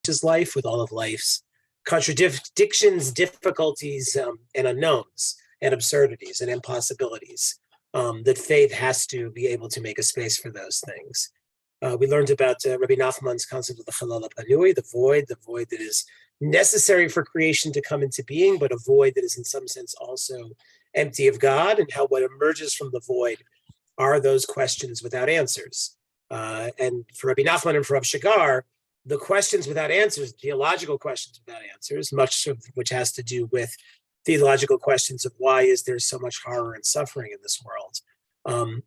his life with all of life's contradictions, difficulties, and unknowns, and absurdities, and impossibilities, that faith has to be able to make a space for those things. We learned about Rabbi Nachman's concept of the Chalal HaPanui, the void that is necessary for creation to come into being, but a void that is in some sense also empty of God, and how what emerges from the void are those questions without answers. And for Rabbi Nachman and for Rav Shagar, the questions without answers, theological questions without answers, much of which has to do with theological questions of why is there so much horror and suffering in this world.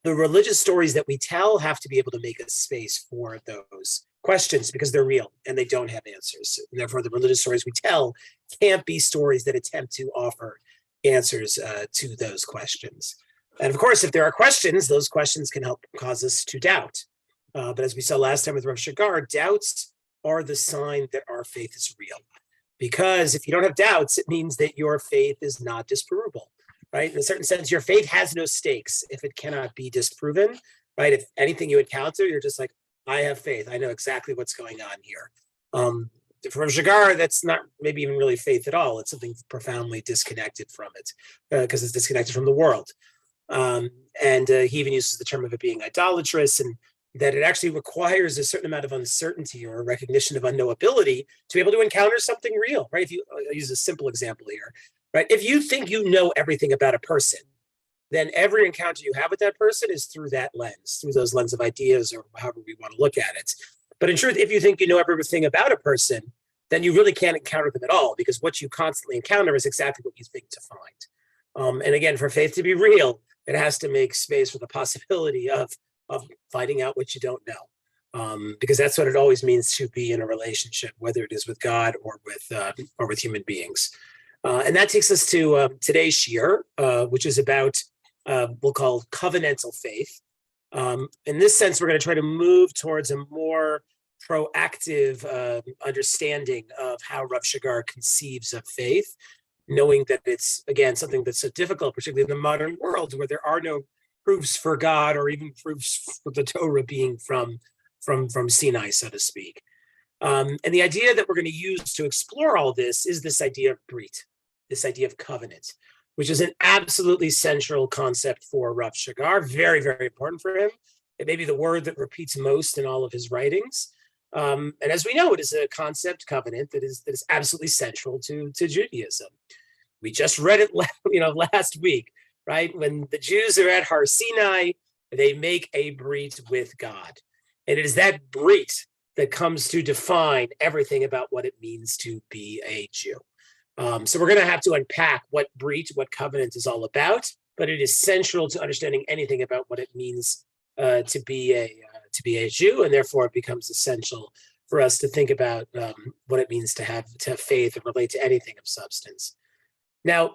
The religious stories that we tell have to be able to make a space for those questions because they're real and they don't have answers. And therefore, the religious stories we tell can't be stories that attempt to offer answers to those questions. And of course, if there are questions, those questions can help cause us to doubt. But as we saw last time with Rav Shagar, doubts are the sign that our faith is real. Because if you don't have doubts, it means that your faith is not disprovable, right? In a certain sense, your faith has no stakes if it cannot be disproven, right? If anything you encounter, you're just like, I have faith. I know exactly what's going on here. For Rav Shagar, that's not maybe even really faith at all. It's something profoundly disconnected from it because it's disconnected from the world. And he even uses the term of it being idolatrous, and that it actually requires a certain amount of uncertainty or a recognition of unknowability to be able to encounter something real, right? If you I'll use a simple example here, right? If you think you know everything about a person, then every encounter you have with that person is through that lens, through those lens of ideas or however we want to look at it. But in truth, if you think you know everything about a person, then you really can't encounter them at all because what you constantly encounter is exactly what you think to find. And again, for faith to be real, it has to make space for the possibility of finding out what you don't know, because that's what it always means to be in a relationship, whether it is with God or with human beings. And that takes us to today's shiur, which is about we'll call covenantal faith. In this sense, we're going to try to move towards a more proactive understanding of how Rav Shagar conceives of faith, knowing that it's, again, something that's so difficult, particularly in the modern world where there are no proofs for God or even proofs for the Torah being from Sinai, so to speak. And the idea that we're going to use to explore all this is this idea of brit, this idea of covenant, which is an absolutely central concept for Rav Shagar, very, very important for him. It may be the word that repeats most in all of his writings. And as we know, it is a concept, covenant, that is absolutely central to Judaism. We just read it last week, right? When the Jews are at Har Sinai, they make a brit with God. And it is that brit that comes to define everything about what it means to be a Jew. So we're going to have to unpack what brit, what covenant is all about, but it is central to understanding anything about what it means to be a Jew, and therefore it becomes essential for us to think about what it means to have faith and relate to anything of substance. Now,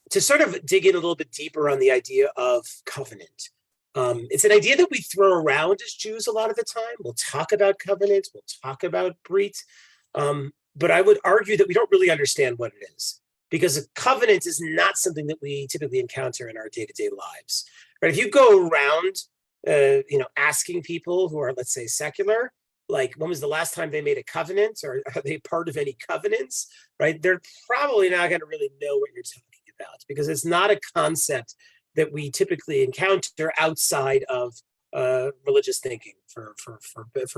to sort of dig in a little bit deeper on the idea of covenant, it's an idea that we throw around as Jews a lot of the time. We'll talk about covenant, we'll talk about brit, but I would argue that we don't really understand what it is, because a covenant is not something that we typically encounter in our day-to-day lives. Right? If you go around, asking people who are, let's say, secular, like, when was the last time they made a covenant, or are they part of any covenants? Right? They're probably not going to really know what you're talking about, because it's not a concept that we typically encounter outside of religious thinking, for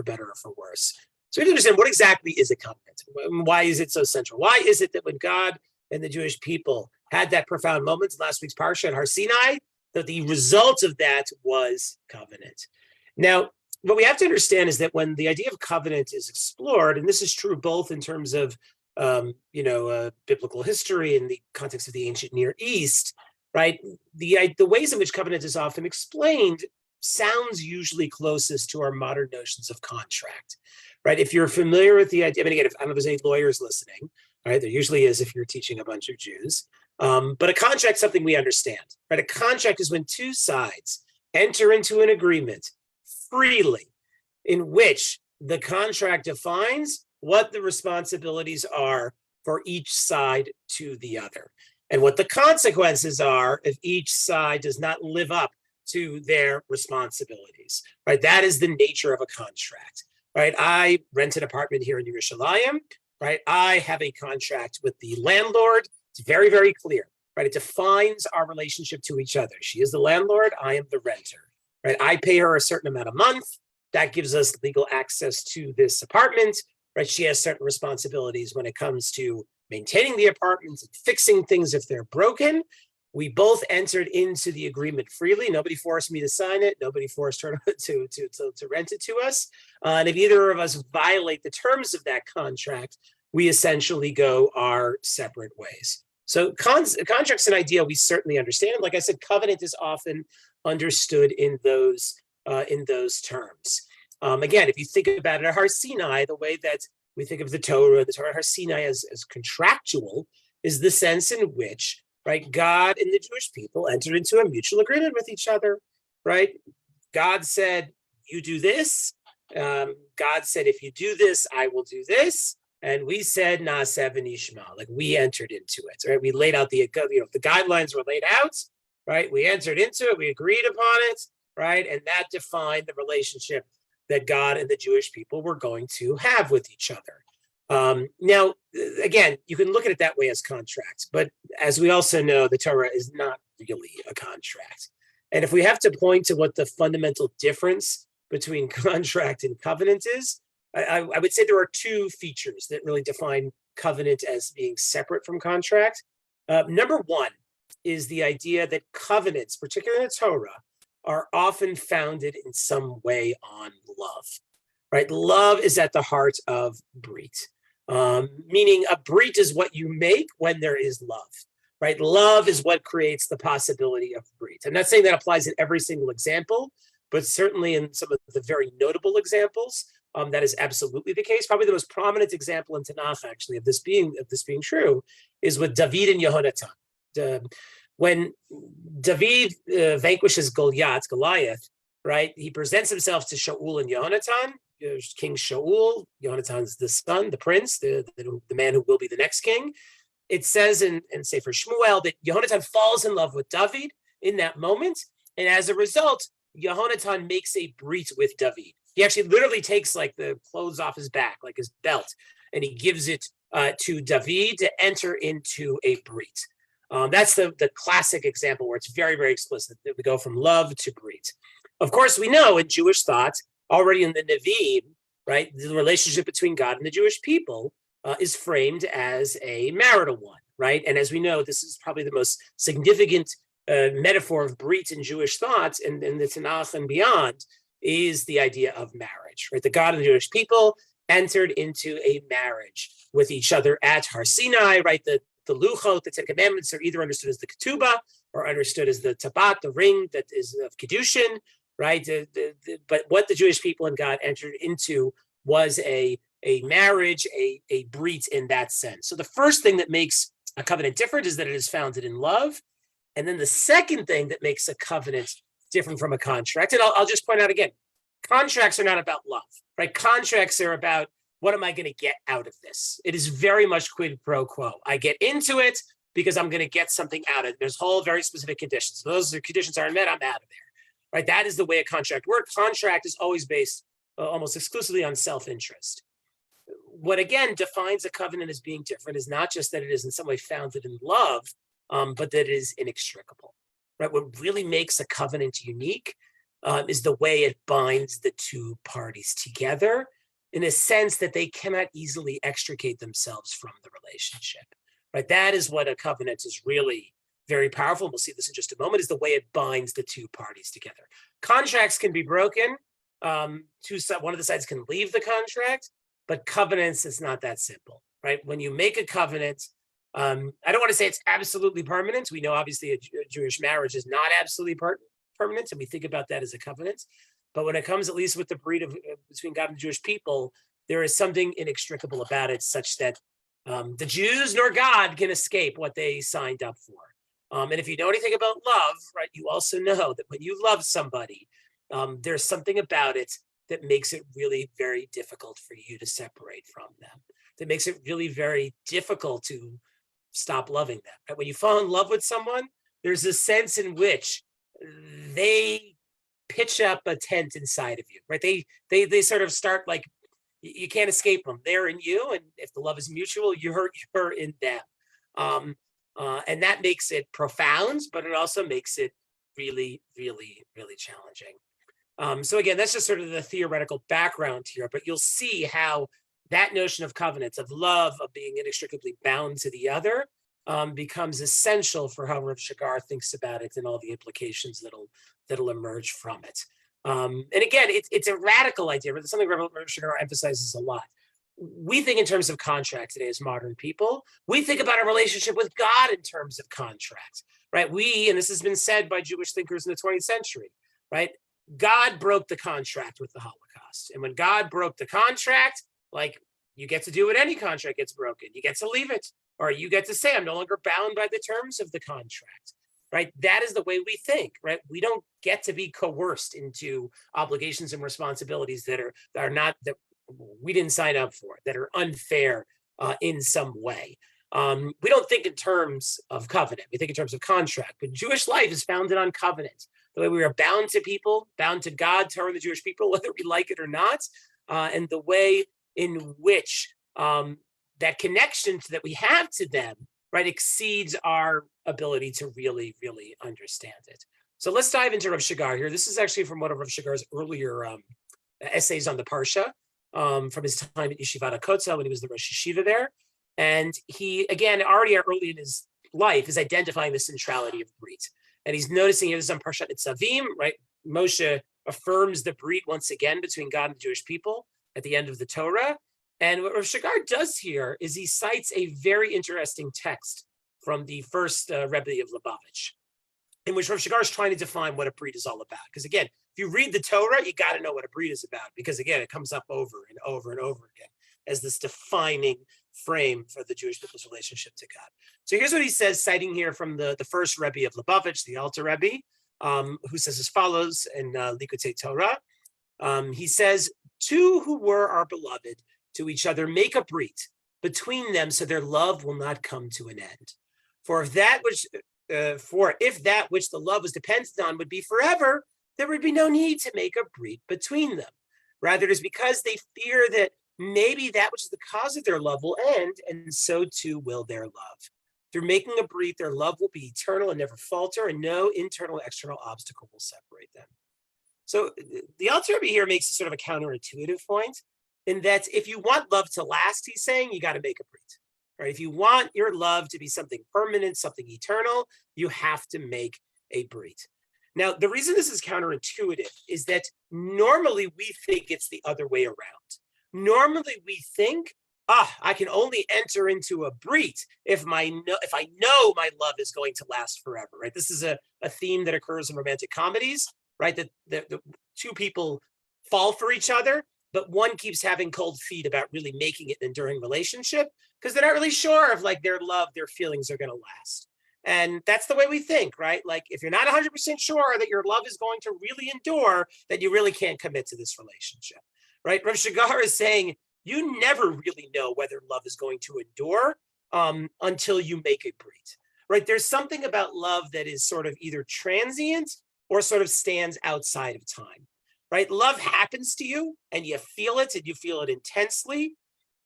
better or for worse. So we have to understand what exactly is a covenant. Why is it so central? Why is it that when God and the Jewish people had that profound moment in last week's parsha at Har Sinai, that the result of that was covenant? Now, what we have to understand is that when the idea of covenant is explored, and this is true both in terms of biblical history in the context of the ancient Near East, right? The ways in which covenant is often explained sounds usually closest to our modern notions of contract, right? If you're familiar with the idea, I mean, again, I don't know if there's any lawyers listening, right? There usually is if you're teaching a bunch of Jews. But a contract is something we understand, right? A contract is when two sides enter into an agreement freely, in which the contract defines what the responsibilities are for each side to the other, and what the consequences are if each side does not live up to their responsibilities, right? That is the nature of a contract. right? I rent an apartment here in Yerushalayim, right? I have a contract with the landlord. It's very, very clear, right? It defines our relationship to each other. She is the landlord. I am the renter, right? I pay her a certain amount a month. That gives us legal access to this apartment, right? She has certain responsibilities when it comes to maintaining the apartments and fixing things if they're broken. We both entered into the agreement freely. Nobody forced me to sign it. Nobody forced her to rent it to us. And if either of us violate the terms of that contract, we essentially go our separate ways. So contract's an idea we certainly understand. Like I said, covenant is often understood in those terms. Again, if you think about it at Har Sinai, the way that we think of the Torah at Har Sinai as contractual is the sense in which, right, God and the Jewish people entered into a mutual agreement with each other, right? God said, you do this. God said, if you do this, I will do this. And we said, Naaseh v'nishma, like we entered into it, right? We laid out the guidelines were laid out, right? We entered into it, we agreed upon it, right? And that defined the relationship that God and the Jewish people were going to have with each other. Now, again, you can look at it that way as contracts, but as we also know, the Torah is not really a contract. And if we have to point to what the fundamental difference between contract and covenant is, I would say there are two features that really define covenant as being separate from contract. Number one is the idea that covenants, particularly in the Torah, are often founded in some way on love, right? Love is at the heart of brit, meaning a brit is what you make when there is love, right? Love is what creates the possibility of brit. I'm not saying that applies in every single example, but certainly in some of the very notable examples, that is absolutely the case. Probably the most prominent example in Tanakh, actually, of this being true, is with David and Yehonatan. When David vanquishes Goliath, right? He presents himself to Shaul and Yehonatan. King Shaul, Yehonatan's the son, the prince, the man who will be the next king. It says in Sefer Shmuel that Yehonatan falls in love with David in that moment, and as a result, Yehonatan makes a brit with David. He actually literally takes like the clothes off his back, like his belt, and he gives it to David to enter into a brit. That's the classic example where it's very, very explicit that we go from love to brit. Of course, we know in Jewish thought, already in the Nevi'im, right, the relationship between God and the Jewish people is framed as a marital one, right? And as we know, this is probably the most significant metaphor of brit in Jewish thought in the Tanakh and beyond is the idea of marriage, right? The God and the Jewish people entered into a marriage with each other at Har Sinai, right? The Luchot, the Ten Commandments, are either understood as the Ketubah or understood as the Tabat, the ring that is of Kedushin, right? But what the Jewish people and God entered into was a marriage, a brit in that sense. So the first thing that makes a covenant different is that it is founded in love. And then the second thing that makes a covenant different from a contract, and I'll just point out again, contracts are not about love, right? Contracts are about, what am I going to get out of this? It is very much quid pro quo. I get into it because I'm going to get something out of it. There's whole very specific conditions. Those conditions aren't met, I'm out of there, right? That is the way a contract works. Contract is always based almost exclusively on self-interest. What again defines a covenant as being different is not just that it is in some way founded in love, but that it is inextricable, right? What really makes a covenant unique is the way it binds the two parties together in a sense that they cannot easily extricate themselves from the relationship, right? That is what a covenant is really very powerful. We'll see this in just a moment, is the way it binds the two parties together. Contracts can be broken. One of the sides can leave the contract, but covenants, it's not that simple, right? When you make a covenant, I don't want to say it's absolutely permanent. We know obviously a Jewish marriage is not absolutely permanent, and we think about that as a covenant. But when it comes, at least with the brit between God and the Jewish people, there is something inextricable about it, such that the Jews nor God can escape what they signed up for. And if you know anything about love, right, you also know that when you love somebody, there's something about it that makes it really very difficult for you to separate from them. That makes it really very difficult to stop loving them. Right? When you fall in love with someone, there's a sense in which they pitch up a tent inside of you, right? They sort of start like You can't escape them. They're in you, and if the love is mutual, you're in them. And that makes it profound, but it also makes it really, really, really challenging. So again, that's just sort of the theoretical background here, but you'll see how that notion of covenants, of love, of being inextricably bound to the other, becomes essential for how Rav Shagar thinks about it and all the implications that'll emerge from it. And again, it's a radical idea, but it's something Rav Shagar emphasizes a lot. We think in terms of contract today as modern people. We think about our relationship with God in terms of contract, right? And this has been said by Jewish thinkers in the 20th century, right? God broke the contract with the Holocaust. And when God broke the contract, like, you get to do what any contract gets broken. You get to leave it, or you get to say, I'm no longer bound by the terms of the contract, right? That is the way we think, right? We don't get to be coerced into obligations and responsibilities that we didn't sign up for, that are unfair in some way. We don't think in terms of covenant. We think in terms of contract. But Jewish life is founded on covenant. The way we are bound to people, bound to God, Torah, the Jewish people, whether we like it or not, and the way in which that connection that we have to them, right, exceeds our ability to really, really understand it. So let's dive into Rav Shagar here. This is actually from one of Rav Shagar's earlier essays on the Parsha, from his time at Yeshivat HaKotzel when he was the Rosh Yeshiva there. And he, again, already early in his life, is identifying the centrality of brit. And he's noticing, this is on Parshat Nitzavim, right? Moshe affirms the brit once again between God and the Jewish people at the end of the Torah. And what Rav Shagar does here is he cites a very interesting text from the first Rebbe of Lubavitch, in which Rav Shagar is trying to define what a brit is all about. Because again, if you read the Torah, you got to know what a brit is about, because again, it comes up over and over and over again as this defining frame for the Jewish people's relationship to God. So here's what he says, citing here from the first Rebbe of Lubavitch, the Alter Rebbe, who says as follows in Likutei Torah. He says, two who were our beloved to each other make a brit between them, so their love will not come to an end. For if that which the love was dependent on would be forever, there would be no need to make a brit between them. Rather, it is because they fear that maybe that which is the cause of their love will end, and so too will their love. Through making a brit, their love will be eternal and never falter, and no internal or external obstacle will separate them. So the Alter Rebbe here makes a sort of a counterintuitive point, in that if you want love to last, he's saying, you got to make a brit. Right? If you want your love to be something permanent, something eternal, you have to make a brit. Now, the reason this is counterintuitive is that normally we think it's the other way around. Normally we think, I can only enter into a brit if I know my love is going to last forever, right? This is a theme that occurs in romantic comedies, right? That the two people fall for each other, but one keeps having cold feet about really making it an enduring relationship because they're not really sure if like their love, their feelings are going to last. And that's the way we think, right? Like if you're not 100% sure that your love is going to really endure, then you really can't commit to this relationship, right? Rav Shagar is saying you never really know whether love is going to endure until you make a brit, right? There's something about love that is sort of either transient or sort of stands outside of time, right? Love happens to you and you feel it intensely,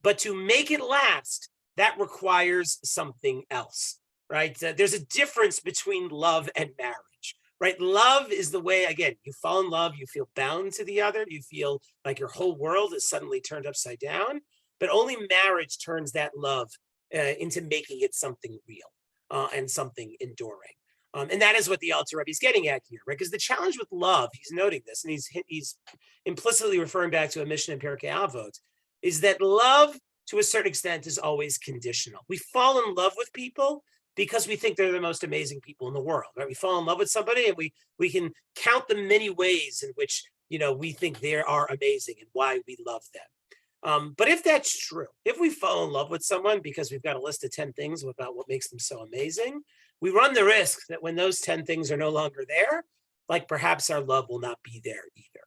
but to make it last, that requires something else, right? There's a difference between love and marriage, right? Love is the way, again, you fall in love, you feel bound to the other, you feel like your whole world is suddenly turned upside down, but only marriage turns that love into making it something real and something enduring. And that is what the Alter Rebbe is getting at here, right? Because the challenge with love, he's noting this, and he's implicitly referring back to a Mishnah in Pirkei Avot, is that love, to a certain extent, is always conditional. We fall in love with people because we think they're the most amazing people in the world, right? We fall in love with somebody and we can count the many ways in which, we think they are amazing and why we love them. But if that's true, if we fall in love with someone because we've got a list of 10 things about what makes them so amazing, we run the risk that when those 10 things are no longer there, like perhaps our love will not be there either.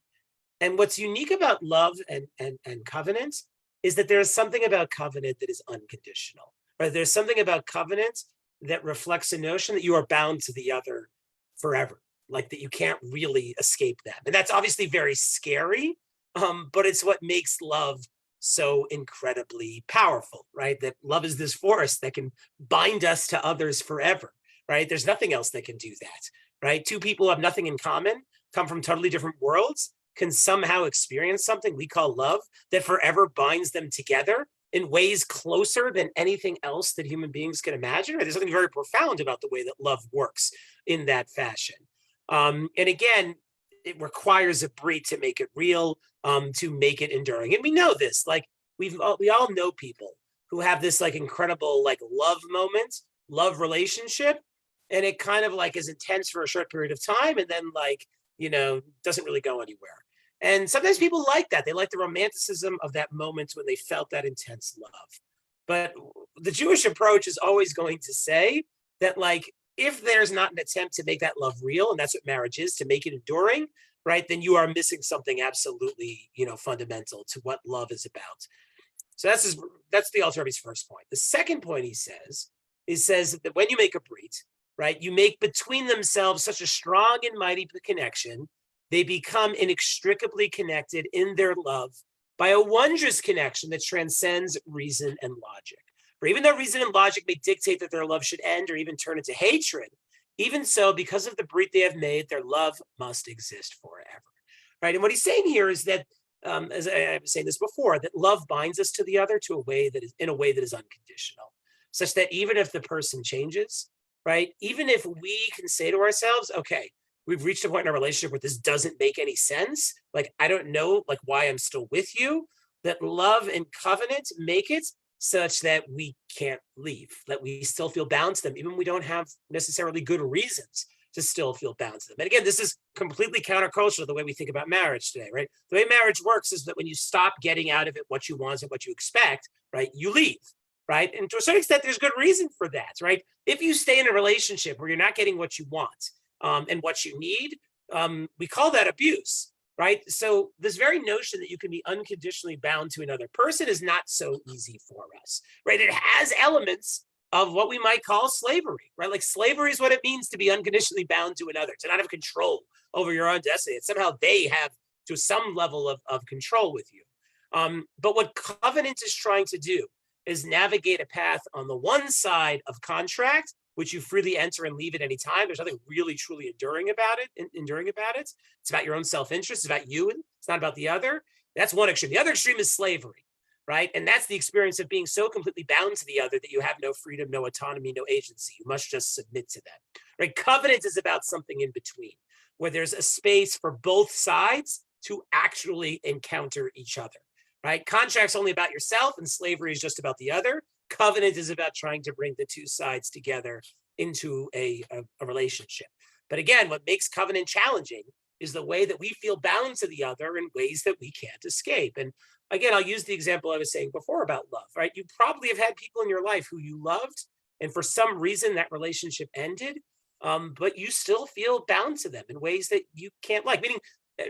And what's unique about love and covenant is that there's something about covenant that is unconditional, right? There's something about covenant that reflects a notion that you are bound to the other forever, like that you can't really escape them. And that's obviously very scary, but it's what makes love so incredibly powerful, right? That love is this force that can bind us to others forever, right? There's nothing else that can do that, right? Two people who have nothing in common, come from totally different worlds, can somehow experience something we call love that forever binds them together in ways closer than anything else that human beings can imagine. Right? There's something very profound about the way that love works in that fashion. And again, it requires a brit to make it real, to make it enduring. And we know this, like we all know people who have this like incredible like love moment, love relationship, and it kind of like is intense for a short period of time, and then like doesn't really go anywhere. And sometimes people like that. They like the romanticism of that moment when they felt that intense love. But the Jewish approach is always going to say that, like, if there's not an attempt to make that love real, and that's what marriage is, to make it enduring, right, then you are missing something absolutely, fundamental to what love is about. So that's the Alter Rebbe's first point. The second point he says that when you make a brit, right, you make between themselves such a strong and mighty connection, they become inextricably connected in their love by a wondrous connection that transcends reason and logic. For even though reason and logic may dictate that their love should end or even turn into hatred, even so, because of the brit they have made, their love must exist forever. Right? And what he's saying here is that, as I was saying this before, that love binds us to the other in a way that is unconditional, such that even if the person changes, right, even if we can say to ourselves, okay, we've reached a point in our relationship where this doesn't make any sense, like I don't know like why I'm still with you, that love and covenant make it such that we can't leave, that we still feel bound to them, even when we don't have necessarily good reasons to still feel bound to them. And again, this is completely countercultural to the way we think about marriage today, right? The way marriage works is that when you stop getting out of it what you want and what you expect, right, you leave, right? And to a certain extent, there's good reason for that, right? If you stay in a relationship where you're not getting what you want and what you need, we call that abuse, right? So this very notion that you can be unconditionally bound to another person is not so easy for us, right? It has elements of what we might call slavery, right? Like slavery is what it means to be unconditionally bound to another, to not have control over your own destiny. It's somehow they have to some level of control with you. But what covenant is trying to do is navigate a path on the one side of contract, which you freely enter and leave at any time. There's nothing really truly enduring about it. It's about your own self-interest. It's about you. It's not about the other. That's one extreme. The other extreme is slavery, right? And that's the experience of being so completely bound to the other that you have no freedom, no autonomy, no agency. You must just submit to them, right? Covenant is about something in between, where there's a space for both sides to actually encounter each other, right? Contract's only about yourself, and slavery is just about the other. Covenant is about trying to bring the two sides together into a relationship. But again, what makes covenant challenging is the way that we feel bound to the other in ways that we can't escape. And again, I'll use the example I was saying before about love, right? You probably have had people in your life who you loved, and for some reason that relationship ended, but you still feel bound to them in ways that you can't like. Meaning,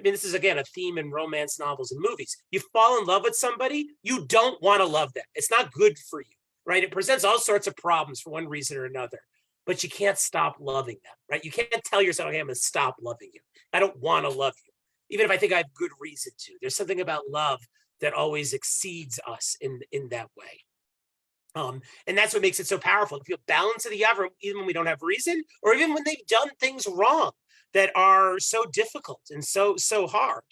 this is, again, a theme in romance novels and movies. You fall in love with somebody, you don't want to love them. It's not good for you, right? It presents all sorts of problems for one reason or another, but you can't stop loving them, right? You can't tell yourself, okay, I'm going to stop loving you. I don't want to love you, even if I think I have good reason to. There's something about love that always exceeds us in that way. And that's what makes it so powerful. If you balance to the other, even when we don't have reason, or even when they've done things wrong that are so difficult and so hard.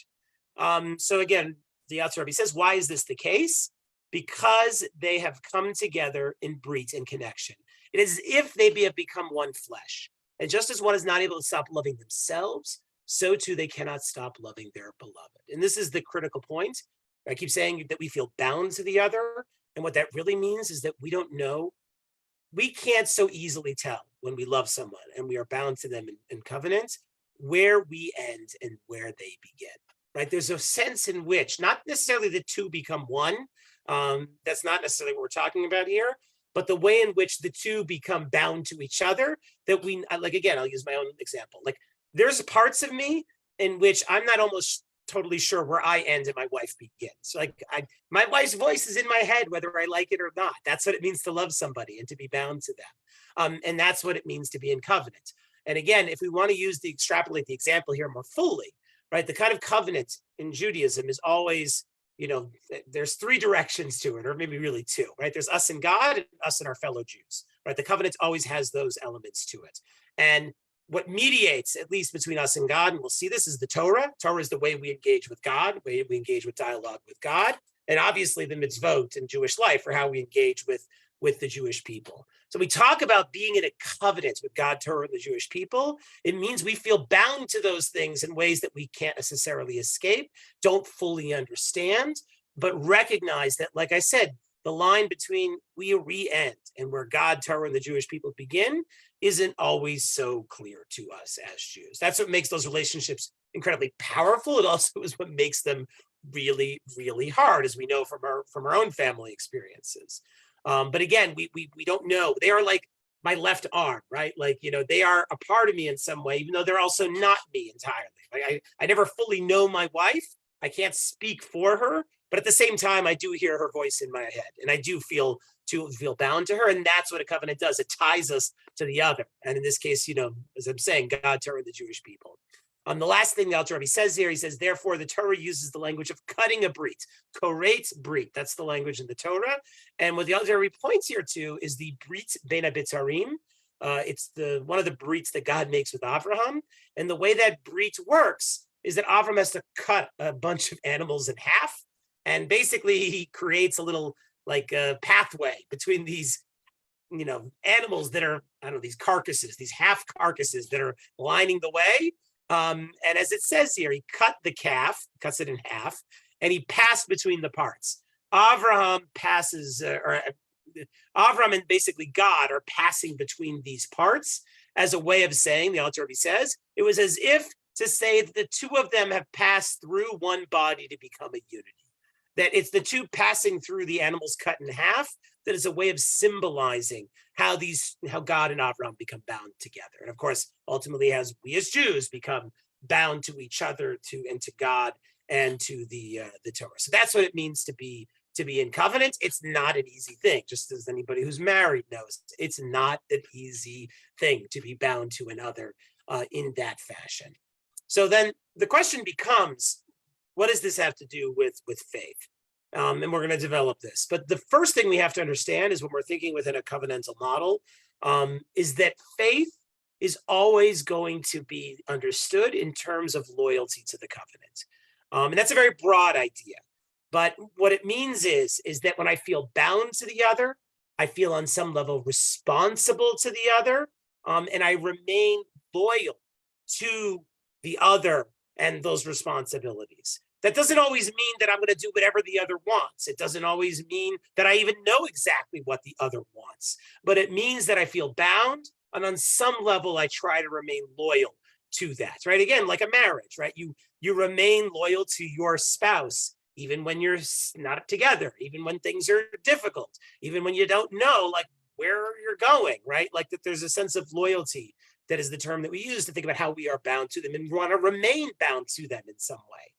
So again, the Alter Rebbe says, why is this the case? Because they have come together in brit and connection. It is as if they have become one flesh. And just as one is not able to stop loving themselves, so too they cannot stop loving their beloved. And this is the critical point. I keep saying that we feel bound to the other. And what that really means is that we don't know. We can't so easily tell when we love someone and we are bound to them in covenant, where we end and where they begin, right? There's a sense in which, not necessarily the two become one, that's not necessarily what we're talking about here, but the way in which the two become bound to each other, that we, like, again, I'll use my own example. Like, there's parts of me in which I'm not almost totally sure where I end and my wife begins. Like, my wife's voice is in my head, whether I like it or not. That's what it means to love somebody and to be bound to them. And that's what it means to be in covenant. And again, if we want to extrapolate the example here more fully, right, the kind of covenant in Judaism is always there's three directions to it, or maybe really two, right? There's us and God and us and our fellow Jews, right? The covenant always has those elements to it. And what mediates, at least between us and God, and we'll see this, is the Torah. Torah is the way we engage with God, the way we engage with dialogue with God. And obviously the mitzvot in Jewish life are how we engage with the Jewish people. So we talk about being in a covenant with God, Torah, and the Jewish people. It means we feel bound to those things in ways that we can't necessarily escape, don't fully understand, but recognize that, like I said, the line between we end and where God, Torah, and the Jewish people begin isn't always so clear to us as Jews. That's what makes those relationships incredibly powerful. It also is what makes them really, really hard, as we know from our own family experiences. But again, we don't know. They are like my left arm, right? Like, they are a part of me in some way, even though they're also not me entirely. Like I never fully know my wife. I can't speak for her, but at the same time, I do hear her voice in my head, and I do feel bound to her. And that's what a covenant does. It ties us to the other. And in this case, as I'm saying, God, Torah, and the Jewish people. The last thing the Alter Rebbe says here, he says, therefore, the Torah uses the language of cutting a brit, koreit brit. That's the language in the Torah. And what the Alter Rebbe points here to is the brit ben habitzarim. It's one of the brits that God makes with Avraham. And the way that brit works is that Avraham has to cut a bunch of animals in half. And basically, he creates a little pathway between these animals that are, these carcasses, these half carcasses that are lining the way. And as it says here, he cut the calf, cuts it in half, and he passed between the parts. Avraham and basically God are passing between these parts as a way of saying, the Alter Rebbe says, it was as if to say that the two of them have passed through one body to become a unity. That it's the two passing through the animals cut in half that is a way of symbolizing how God and Avraham become bound together. And of course, ultimately, as we as Jews become bound to each other, and to God and to the Torah. So that's what it means to be in covenant. It's not an easy thing, just as anybody who's married knows. It's not an easy thing to be bound to another in that fashion. So then the question becomes, what does this have to do with faith? And we're going to develop this. But the first thing we have to understand is when we're thinking within a covenantal model, is that faith is always going to be understood in terms of loyalty to the covenant. And that's a very broad idea. But what it means is that when I feel bound to the other, I feel on some level responsible to the other, and I remain loyal to the other and those responsibilities. That doesn't always mean that I'm going to do whatever the other wants. It doesn't always mean that I even know exactly what the other wants. But it means that I feel bound, and on some level, I try to remain loyal to that, right? Again, like a marriage, right? You remain loyal to your spouse, even when you're not together, even when things are difficult, even when you don't know where you're going, right? Like that there's a sense of loyalty that is the term that we use to think about how we are bound to them and want to remain bound to them in some way.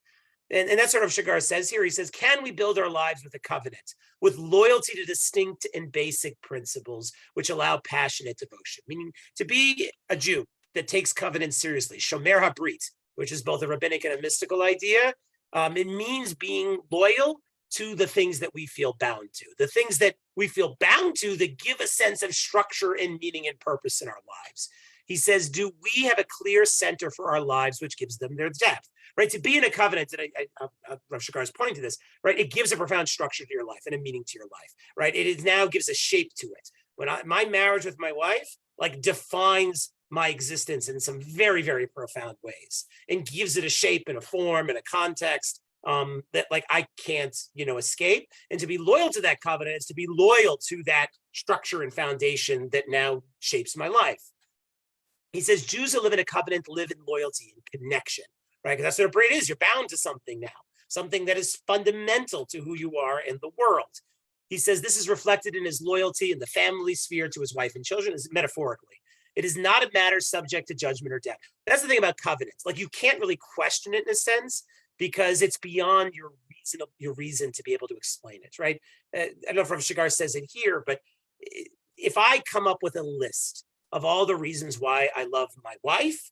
And that's what Rav Shagar says here. He says, can we build our lives with a covenant, with loyalty to distinct and basic principles, which allow passionate devotion? Meaning to be a Jew that takes covenant seriously, shomer habrit, which is both a rabbinic and a mystical idea. It means being loyal to the things that we feel bound to, the things that we feel bound to that give a sense of structure and meaning and purpose in our lives. He says, do we have a clear center for our lives, which gives them their depth? Right, to be in a covenant, and Rav Shagar is pointing to this, right? It gives a profound structure to your life and a meaning to your life, right? It now gives a shape to it. When my marriage with my wife, defines my existence in some very, very profound ways, and gives it a shape and a form and a context that I can't, escape. And to be loyal to that covenant is to be loyal to that structure and foundation that now shapes my life. He says Jews who live in a covenant live in loyalty and connection. Right? Because that's what a brit is. You're bound to something now, something that is fundamental to who you are in the world. He says this is reflected in his loyalty in the family sphere to his wife and children, metaphorically. It is not a matter subject to judgment or death. That's the thing about covenants. You can't really question it in a sense because it's beyond your reason to be able to explain it, right? I don't know if Rav Shagar says it here, but if I come up with a list of all the reasons why I love my wife,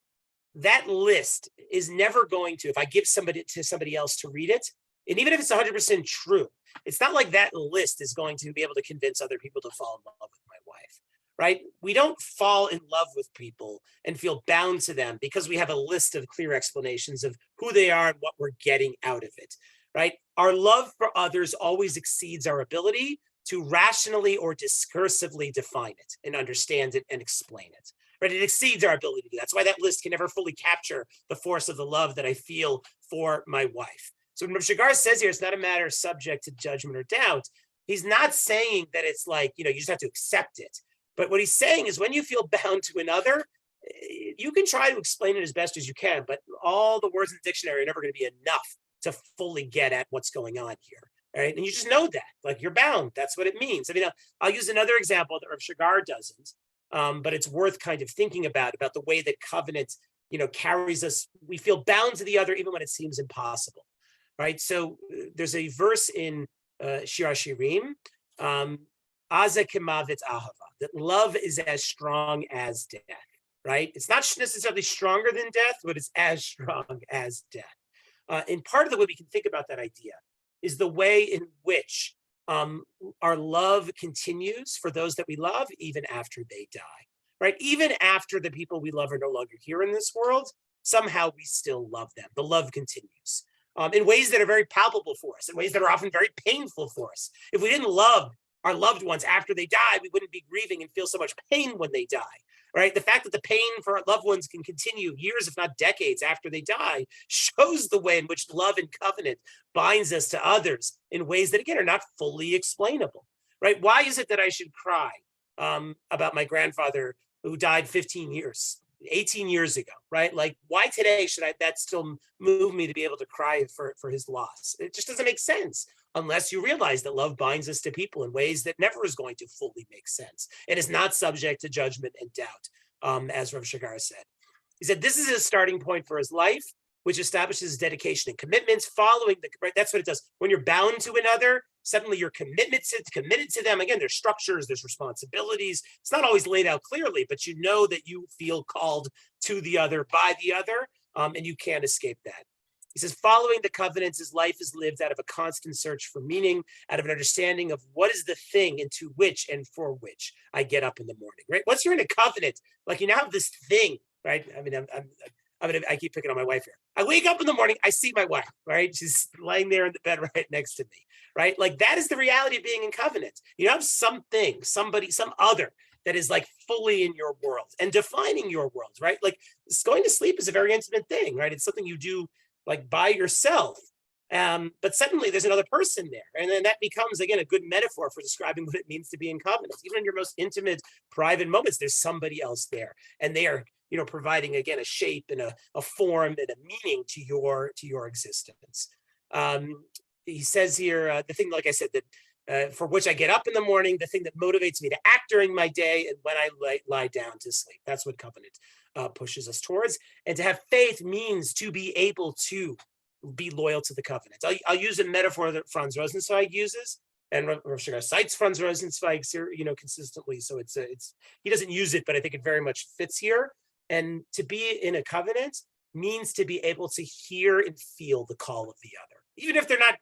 that list is never going to, if I give somebody else to read it, And even if it's 100% true, it's not like that list is going to be able to convince other people to fall in love with my wife, right? We don't fall in love with people and feel bound to them because we have a list of clear explanations of who they are and what we're getting out of it, right? Our love for others always exceeds our ability to rationally or discursively define it and understand it and explain it, right? It exceeds our ability to do that. That's why that list can never fully capture the force of the love that I feel for my wife. So when Rav Shagar says here, it's not a matter subject to judgment or doubt, he's not saying that it's like, you just have to accept it. But what he's saying is when you feel bound to another, you can try to explain it as best as you can, but all the words in the dictionary are never going to be enough to fully get at what's going on here. Right? And you just know that, like you're bound. That's what it means. I mean, I'll use another example that Rav Shagar doesn't, but it's worth kind of thinking about the way that covenant, carries us. We feel bound to the other even when it seems impossible, right? So there's a verse in Shir HaShirim, Aza kemavet ahava, that love is as strong as death, right? It's not necessarily stronger than death, but it's as strong as death. And part of the way we can think about that idea is the way in which our love continues for those that we love, even after they die, right? Even after the people we love are no longer here in this world, somehow we still love them. The love continues in ways that are very palpable for us, in ways that are often very painful for us. If we didn't love our loved ones after they die, we wouldn't be grieving and feel so much pain when they die, right? The fact that the pain for our loved ones can continue years, if not decades after they die, shows the way in which love and covenant binds us to others in ways that, again, are not fully explainable, right? Why is it that I should cry about my grandfather who died 18 years ago, right? Like, why today should that still move me to be able to cry for his loss? It just doesn't make sense unless you realize that love binds us to people in ways that never is going to fully make sense. It is not subject to judgment and doubt, as Rav Shagar said. He said, this is a starting point for his life, which establishes dedication and commitments following right? That's what it does. When you're bound to another, suddenly you're committed to them. Again, there's structures, there's responsibilities. It's not always laid out clearly, but you know that you feel called to the other by the other, and you can't escape that. He says, following the covenants, his life is lived out of a constant search for meaning, out of an understanding of what is the thing into which and for which I get up in the morning, right? Once you're in a covenant, like you now have this thing, right? I mean, I keep picking on my wife here. I wake up in the morning, I see my wife, right? She's laying there in the bed right next to me, right? Like that is the reality of being in covenant. You have something, somebody, some other that is like fully in your world and defining your world, right? Like going to sleep is a very intimate thing, right? It's something you do like by yourself. But suddenly there's another person there. And then that becomes, again, a good metaphor for describing what it means to be in covenant. Even in your most intimate, private moments, there's somebody else there. And they are, providing, again, a shape and a form and a meaning to your existence. He says here, the thing, like I said, that for which I get up in the morning, the thing that motivates me to act during my day and when I lie down to sleep. That's what covenant pushes us towards. And to have faith means to be able to be loyal to the covenant. I'll use a metaphor that Franz Rosenzweig uses, and Rav Shagar cites Franz Rosenzweig, consistently. So it's he doesn't use it, but I think it very much fits here. And to be in a covenant means to be able to hear and feel the call of the other, even if they're not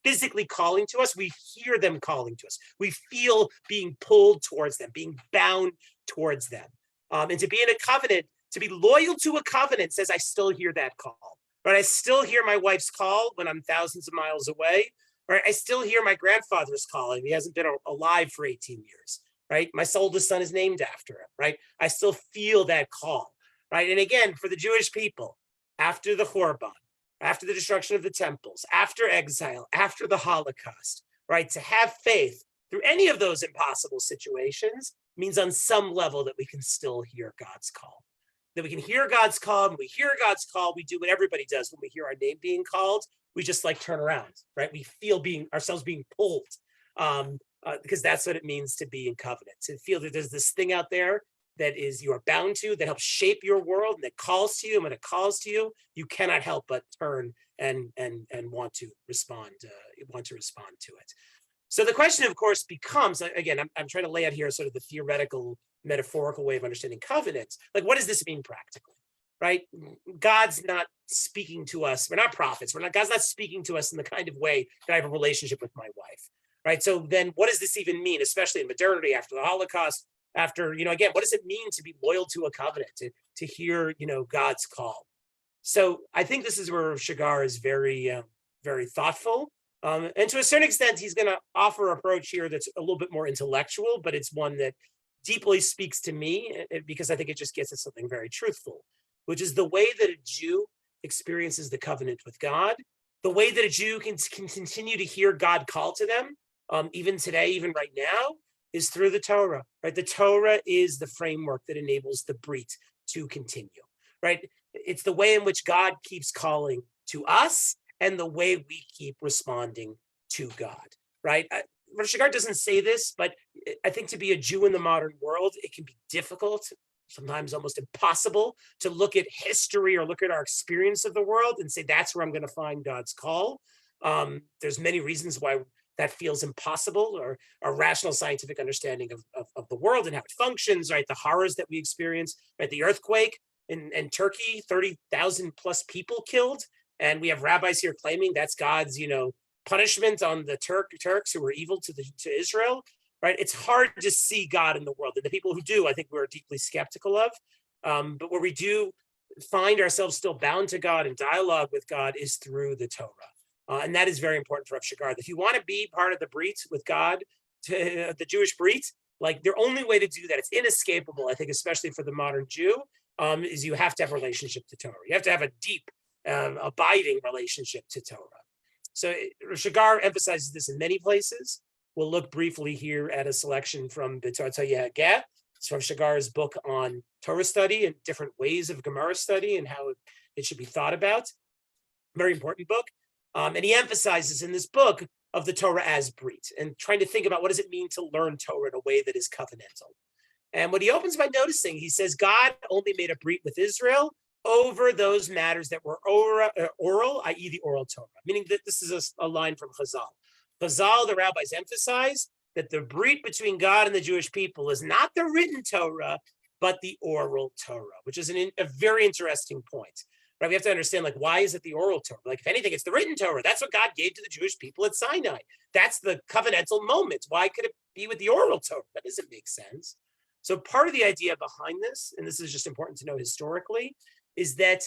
physically calling to us. We hear them calling to us. We feel being pulled towards them, being bound towards them. And to be in a covenant, to be loyal to a covenant, says I still hear that call. Right? I still hear my wife's call when I'm thousands of miles away. Right? I still hear my grandfather's call, and he hasn't been alive for 18 years. Right? My oldest son is named after him. Right? I still feel that call. Right? And again, for the Jewish people, after the Churban, after the destruction of the temples, after exile, after the Holocaust, right? To have faith through any of those impossible situations means on some level that we can still hear God's call. That we can hear God's call. When we hear God's call, we do what everybody does when we hear our name being called. We just like turn around, right? We feel ourselves being pulled, because that's what it means to be in covenant. To feel that there's this thing out there that is you are bound to, that helps shape your world, and that calls to you. And when it calls to you, you cannot help but turn and want to respond to it. So the question, of course, becomes, again, I'm trying to lay out here sort of the theoretical, metaphorical way of understanding covenants. Like, what does this mean practically? right? God's not speaking to us. We're not prophets. God's not speaking to us in the kind of way that I have a relationship with my wife, right? So then what does this even mean, especially in modernity, after the Holocaust, after, again, what does it mean to be loyal to a covenant, to hear, God's call? So I think this is where Shagar is very, very thoughtful. And to a certain extent, he's going to offer an approach here that's a little bit more intellectual, but it's one that deeply speaks to me because I think it just gets at something very truthful, which is the way that a Jew experiences the covenant with God, the way that a Jew can continue to hear God call to them, even today, even right now, is through the Torah, right? The Torah is the framework that enables the brit to continue, right? It's the way in which God keeps calling to us and the way we keep responding to God, right? Rav Shagar doesn't say this, but I think to be a Jew in the modern world, it can be difficult, sometimes almost impossible, to look at history or look at our experience of the world and say, that's where I'm going to find God's call. There's many reasons why that feels impossible, or a rational scientific understanding of the world and how it functions, right? The horrors that we experience, right? The earthquake in Turkey, 30,000 plus people killed. And we have rabbis here claiming that's God's, punishment on the Turks who were evil to Israel, right? It's hard to see God in the world. And the people who do, I think we're deeply skeptical of. But where we do find ourselves still bound to God and dialogue with God is through the Torah. And that is very important for Rav Shagar. If you want to be part of the brit with God, the Jewish brit, like the only way to do that, it's inescapable, I think, especially for the modern Jew, is you have to have a relationship to Torah. You have to have a deep, abiding relationship to Torah. So Rav Shagar emphasizes this in many places. We'll look briefly here at a selection from Torah Get. It's from Shagar's book on Torah study and different ways of Gemara study and how it should be thought about. Very important book. And he emphasizes in this book of the Torah as brit and trying to think about what does it mean to learn Torah in a way that is covenantal. And what he opens by noticing, he says, God only made a brit with Israel over those matters that were oral, i.e. the oral Torah, meaning that this is a line from Chazal. Chazal, the rabbis emphasize that the brit between God and the Jewish people is not the written Torah, but the oral Torah, which is a very interesting point. Right? We have to understand, like, why is it the oral Torah? Like, if anything, it's the written Torah. That's what God gave to the Jewish people at Sinai. That's the covenantal moment. Why could it be with the oral Torah? That doesn't make sense. So part of the idea behind this, and this is just important to know historically, is that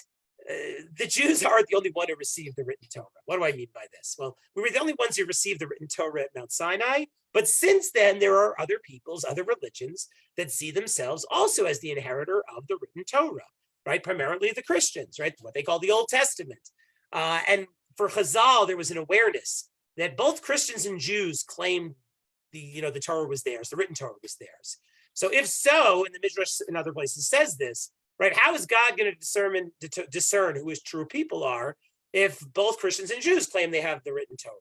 the Jews aren't the only one who received the written Torah. What do I mean by this? Well, we were the only ones who received the written Torah at Mount Sinai, but since then, there are other peoples, other religions that see themselves also as the inheritor of the written Torah. Right, primarily the Christians, right, what they call the Old Testament. And for Chazal, there was an awareness that both Christians and Jews claimed the Torah was theirs, the written Torah was theirs. So if so, and the Midrash in other places says this, right, how is God going to discern who his true people are if both Christians and Jews claim they have the written Torah?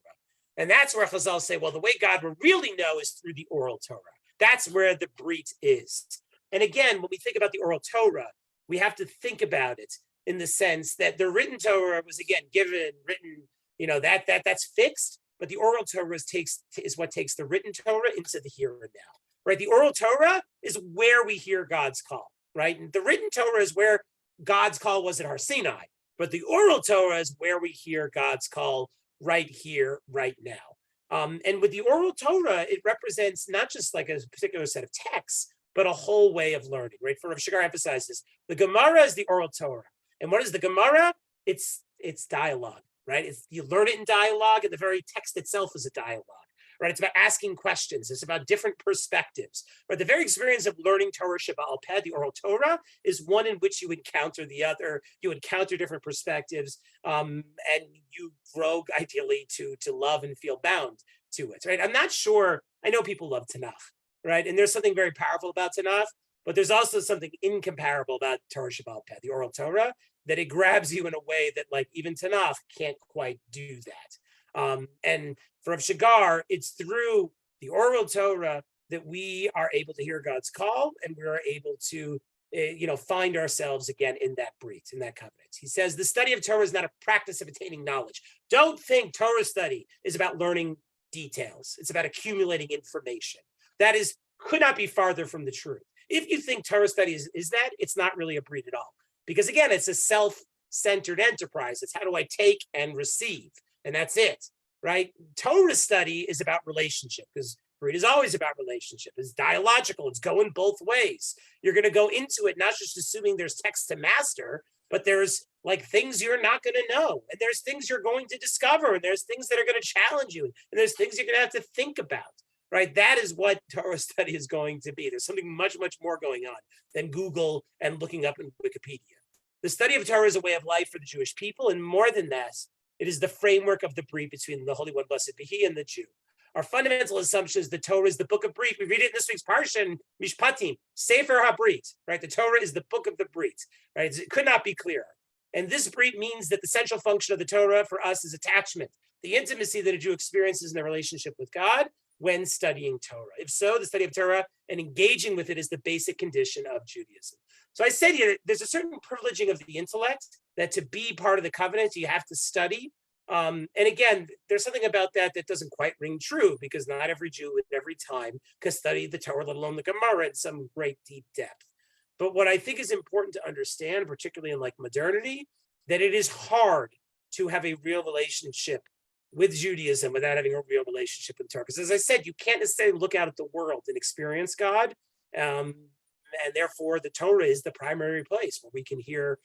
And that's where Chazal say, well, the way God will really know is through the oral Torah. That's where the brit is. And again, when we think about the oral Torah, we have to think about it in the sense that the written Torah was, again, given, written, that's fixed, but the oral Torah is what takes the written Torah into the here and now, right? The oral Torah is where we hear God's call, right? And the written Torah is where God's call was at Har Sinai, but the oral Torah is where we hear God's call right here, right now. And with the oral Torah, it represents not just like a particular set of texts, but a whole way of learning, right? For Rav Shagar emphasizes, the Gemara is the oral Torah. And what is the Gemara? It's dialogue, right? You learn it in dialogue, and the very text itself is a dialogue, right? It's about asking questions. It's about different perspectives, right? The very experience of learning Torah Sheba'al Peh, the oral Torah, is one in which you encounter the other, you encounter different perspectives, and you grow ideally to love and feel bound to it, right? I'm not sure, I know people love Tanakh, right? And there's something very powerful about Tanakh, but there's also something incomparable about Torah Sheba'al Peh, the oral Torah, that it grabs you in a way that like even Tanakh can't quite do that. And for Rav Shagar, it's through the oral Torah that we are able to hear God's call, and we are able to find ourselves again in that brit, in that covenant. He says, the study of Torah is not a practice of attaining knowledge. Don't think Torah study is about learning details. It's about accumulating information. That could not be farther from the truth. If you think Torah study is that, it's not really a brit at all. because again, it's a self-centered enterprise. It's how do I take and receive, and that's it, right? Torah study is about relationship, because brit is always about relationship. It's dialogical. It's going both ways. You're going to go into it not just assuming there's text to master, but there's like things you're not going to know, and there's things you're going to discover, and there's things that are going to challenge you, and there's things you're going to have to think about, right? That is what Torah study is going to be. There's something much, much more going on than Google and looking up in Wikipedia. The study of Torah is a way of life for the Jewish people, and more than that, it is the framework of the brit between the Holy One, blessed be He, and the Jew. Our fundamental assumption is the Torah is the book of brit. We read it in this week's Parsha, Mishpatim, Sefer HaBrit, right? The Torah is the book of the brit, right? It could not be clearer. And this brit means that the central function of the Torah for us is attachment, the intimacy that a Jew experiences in their relationship with God when studying Torah. If so, the study of Torah and engaging with it is the basic condition of Judaism. So I said here, there's a certain privileging of the intellect that to be part of the covenant, you have to study. And again, there's something about that that doesn't quite ring true, because not every Jew at every time can study the Torah, let alone the Gemara, in some great deep depth. But what I think is important to understand, particularly in like modernity, that it is hard to have a real relationship with Judaism without having a real relationship with Torah. Because as I said, you can't necessarily look out at the world and experience God. And therefore, the Torah is the primary place where we can hear,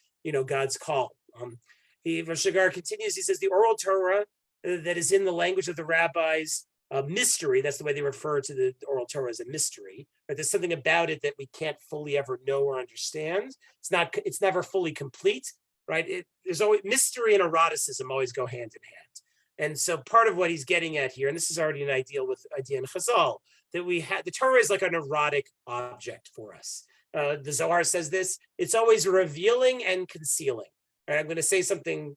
God's call. Rav Shagar continues, he says, the oral Torah that is in the language of the rabbis, mystery, that's the way they refer to the oral Torah as a mystery, but there's something about it that we can't fully ever know or understand. It's never fully complete, right? There's always mystery and eroticism always go hand in hand. And so part of what he's getting at here, and this is already an idea in Chazal, that we have, the Torah is like an erotic object for us. The Zohar says this, it's always revealing and concealing. Right, I'm going to say something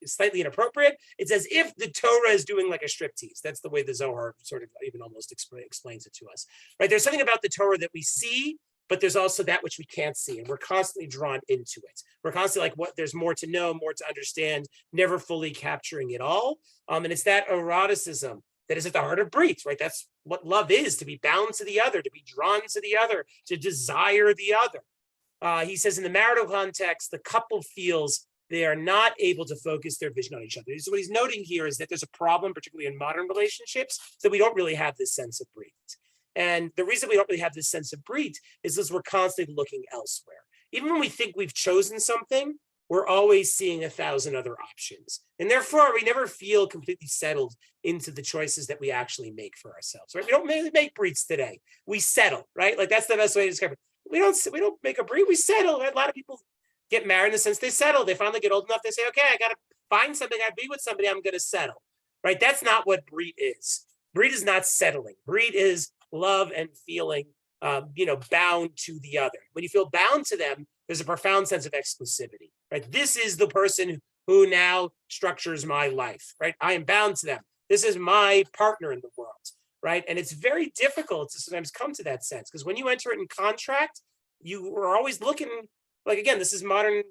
slightly inappropriate. It's as if the Torah is doing like a striptease. That's the way the Zohar sort of even almost explains it to us. Right? There's something about the Torah that we see, but there's also that which we can't see, and we're constantly drawn into it. We're constantly like, there's more to know, more to understand, never fully capturing it all. And it's that eroticism that is at the heart of brit, right? That's what love is, to be bound to the other, to be drawn to the other, to desire the other. He says in the marital context, the couple feels they are not able to focus their vision on each other. So what he's noting here is that there's a problem, particularly in modern relationships, that we don't really have this sense of brit. And the reason we don't really have this sense of brit is because we're constantly looking elsewhere. Even when we think we've chosen something, we're always seeing 1,000 other options. And therefore, we never feel completely settled into the choices that we actually make for ourselves, right? We don't make brits today. We settle, right? Like that's the best way to describe it. We don't make a brit, we settle. A lot of people get married in the sense they settle. They finally get old enough, they say, okay, I got to find something, I'd be with somebody, I'm going to settle, right? That's not what brit is. Brit is not settling. Brit is love and feeling, bound to the other. When you feel bound to them, there's a profound sense of exclusivity, right? This is the person who now structures my life, right? I am bound to them. This is my partner in the world, right? And it's very difficult to sometimes come to that sense, because when you enter it in contract, you are always looking, like, again, this is modern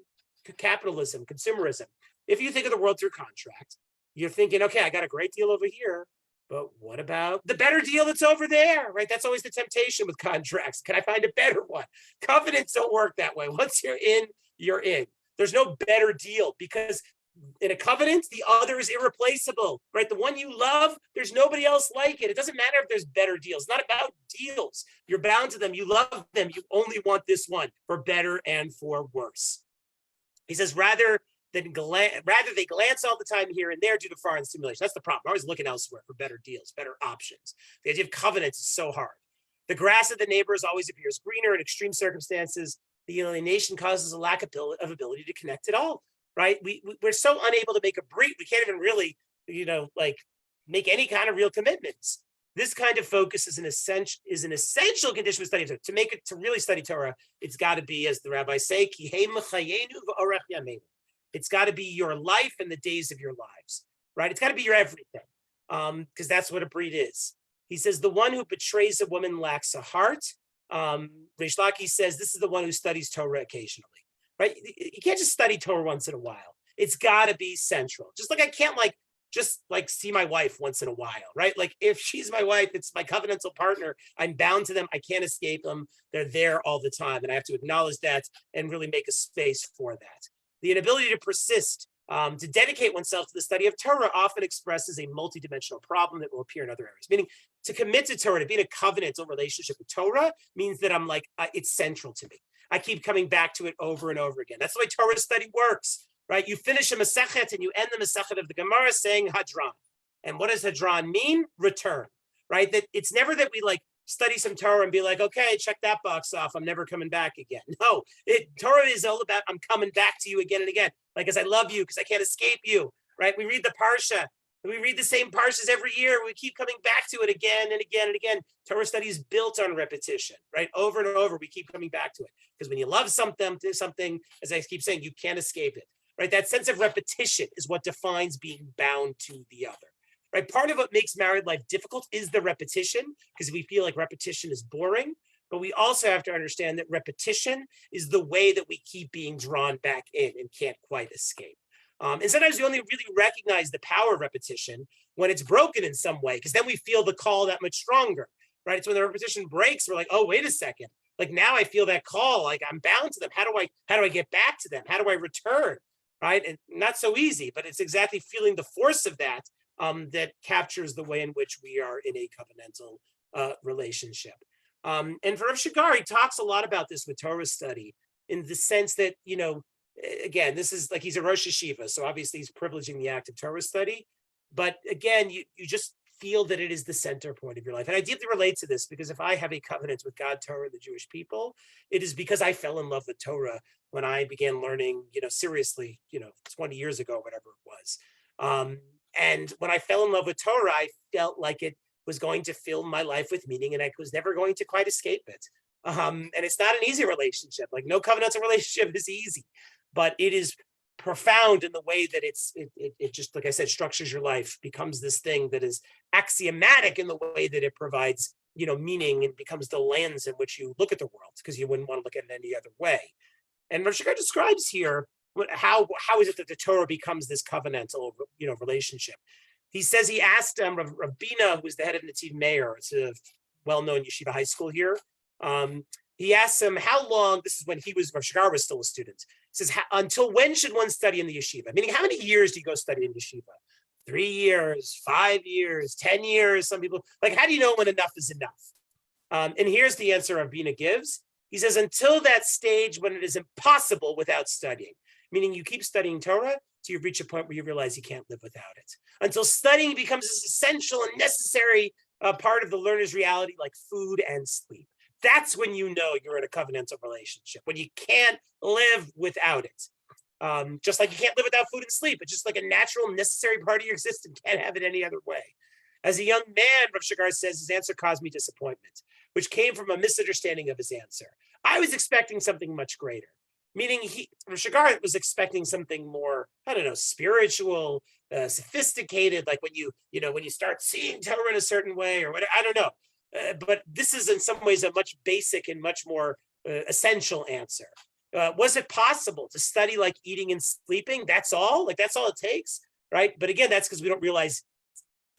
capitalism, consumerism. If you think of the world through contract, you're thinking, okay, I got a great deal over here, but what about the better deal that's over there, right? That's always the temptation with contracts. Can I find a better one? Covenants don't work that way. Once you're in, you're in. There's no better deal, because in a covenant, the other is irreplaceable, right? The one you love, there's nobody else like it. It doesn't matter if there's better deals. It's not about deals. You're bound to them. You love them. You only want this one, for better and for worse. He says, rather they glance all the time here and there due to foreign stimulation. That's the problem. We're always looking elsewhere for better deals, better options. The idea of covenants is so hard. The grass of the neighbors always appears greener. In extreme circumstances, the alienation causes a lack of ability to connect at all, right? We're so unable to make a brit. We can't even really, make any kind of real commitments. This kind of focus is an essential condition of study. To really study Torah, it's got to be, as the rabbis say, it's got to be your life and the days of your lives, right? It's got to be your everything, because that's what a brit is. He says, the one who betrays a woman lacks a heart. Reish Lakish says, this is the one who studies Torah occasionally, right? You can't just study Torah once in a while. It's got to be central. Just like I can't just like see my wife once in a while, right? Like if she's my wife, it's my covenantal partner. I'm bound to them. I can't escape them. They're there all the time. And I have to acknowledge that and really make a space for that. The inability to persist, to dedicate oneself to the study of Torah often expresses a multidimensional problem that will appear in other areas. Meaning to commit to Torah, to be in a covenantal relationship with Torah means that I'm like, it's central to me. I keep coming back to it over and over again. That's the way Torah study works. Right, you finish a Masechet and you end the Masechet of the Gemara saying Hadran. And what does Hadran mean? Return. Right, that it's never that we like study some Torah and be like, okay, check that box off. I'm never coming back again. No, Torah is all about I'm coming back to you again and again. Like, as I love you, because I can't escape you. Right, we read the Parsha. We read the same Parshas every year. We keep coming back to it again and again and again. Torah study is built on repetition, right? Over and over, we keep coming back to it. Because when you love something, as I keep saying, you can't escape it. Right, that sense of repetition is what defines being bound to the other. Right, part of what makes married life difficult is the repetition, because we feel like repetition is boring. But we also have to understand that repetition is the way that we keep being drawn back in and can't quite escape. And sometimes we only really recognize the power of repetition when it's broken in some way, because then we feel the call that much stronger. Right, it's when the repetition breaks, we're like, oh, wait a second. Like now I feel that call, like I'm bound to them. How do I get back to them? How do I return? Right, and not so easy, but it's exactly feeling the force of that that captures the way in which we are in a covenantal relationship. And for Rav Shagar, he talks a lot about this with Torah study in the sense that, again, this is like he's a Rosh Yeshiva, so obviously he's privileging the act of Torah study. But again, you just feel that it is the center point of your life. And I deeply relate to this because if I have a covenant with God, Torah, and the Jewish people, it is because I fell in love with Torah when I began learning, seriously, 20 years ago, whatever it was. And when I fell in love with Torah, I felt like it was going to fill my life with meaning and I was never going to quite escape it. And it's not an easy relationship. Like no covenantal relationship is easy, but it is profound in the way that it just, like I said, structures your life, becomes this thing that is axiomatic in the way that it provides, meaning and becomes the lens in which you look at the world, because you wouldn't want to look at it any other way. And Rav Shagar describes here how is it that the Torah becomes this covenantal, relationship. He says he asked Rav Bina, who is the head of Nativ Meir, it's a well-known yeshiva high school here. He asked him how long, this is when Rav Shagar was still a student. He says, until when should one study in the yeshiva? Meaning, how many years do you go study in yeshiva? 3 years, 5 years, 10 years? Some people, like, how do you know when enough is enough? And here's the answer Rav Bina gives. He says, until that stage when it is impossible without studying. Meaning you keep studying Torah till you reach a point where you realize you can't live without it. Until studying becomes this essential and necessary part of the learner's reality, like food and sleep. That's when you know you're in a covenantal relationship, when you can't live without it. Just like you can't live without food and sleep. It's just like a natural, necessary part of your existence. Can't have it any other way. As a young man, Rav Shagar says, his answer caused me disappointment, which came from a misunderstanding of his answer. I was expecting something much greater. Meaning Rav Shagar was expecting something more, spiritual, sophisticated, like when you start seeing Torah in a certain way or whatever, I don't know. But this is in some ways a much basic and much more essential answer. Was it possible to study like eating and sleeping? That's all? Like that's all it takes, right? But again, that's because we don't realize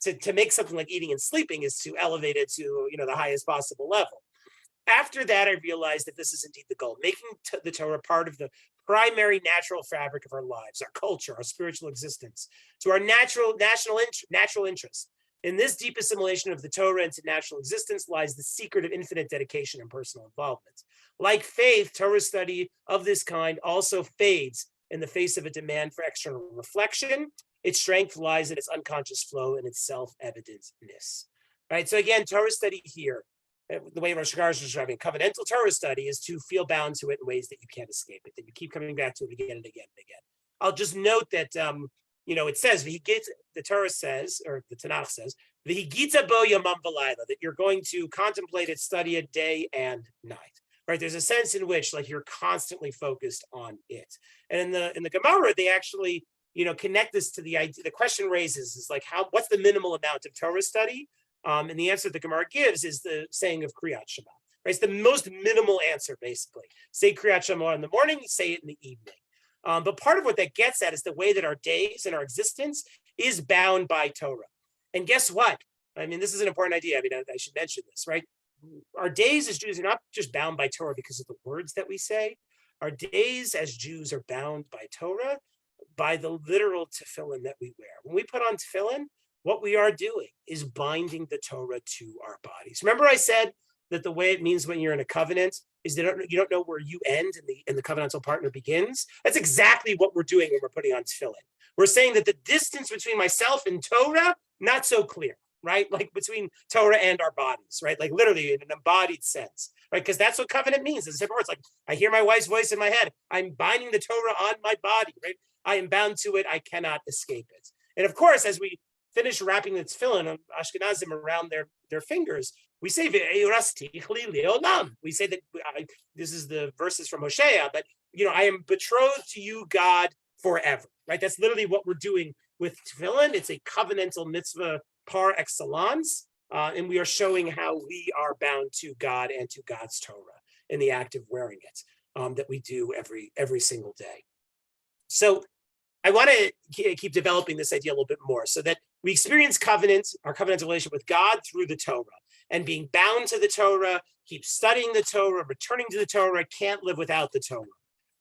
to make something like eating and sleeping is to elevate it to the highest possible level. After that, I realized that this is indeed the goal, making the Torah part of the primary natural fabric of our lives, our culture, our spiritual existence, to our national interest. In this deep assimilation of the Torah into national existence lies the secret of infinite dedication and personal involvement. Like faith, Torah study of this kind also fades in the face of a demand for external reflection. Its strength lies in its unconscious flow and its self-evidentness. Right. So again, Torah study here, the way Rav Shagar is describing covenantal Torah study, is to feel bound to it in ways that you can't escape it, that you keep coming back to it again and again and again. I'll just note that it says the Torah says, or the Tanakh says, that you're going to contemplate it, study it day and night. Right? There's a sense in which like you're constantly focused on it. And in the Gemara, they actually connect this to the idea. The question raises is like what's the minimal amount of Torah study? And the answer that the Gemara gives is the saying of Kriyat Shema. Right? It's the most minimal answer, basically. Say Kriyat Shema in the morning, say it in the evening. But part of what that gets at is the way that our days and our existence is bound by Torah. And guess what? I mean, this is an important idea. I mean, I should mention this, right? Our days as Jews are not just bound by Torah because of the words that we say. Our days as Jews are bound by Torah by the literal tefillin that we wear. When we put on tefillin, what we are doing is binding the Torah to our bodies. Remember I said that the way it means when you're in a covenant is that you don't know where you end and the covenantal partner begins? That's exactly what we're doing when we're putting on tefillin. We're saying that the distance between myself and Torah, not so clear, right? Like between Torah and our bodies, right? Like literally in an embodied sense, right? Because that's what covenant means. It's like I hear my wife's voice in my head. I'm binding the Torah on my body, right? I am bound to it. I cannot escape it. And of course, as we finish wrapping the tefillin on Ashkenazim around their fingers, we say we say that this is the verses from Hosea, but I am betrothed to you, God, forever. Right? That's literally what we're doing with tefillin. It's a covenantal mitzvah par excellence, and we are showing how we are bound to God and to God's Torah in the act of wearing it that we do every single day. So I want to keep developing this idea a little bit more so that we experience our covenantal relationship with God through the Torah, and being bound to the Torah, keep studying the Torah, returning to the Torah, can't live without the Torah,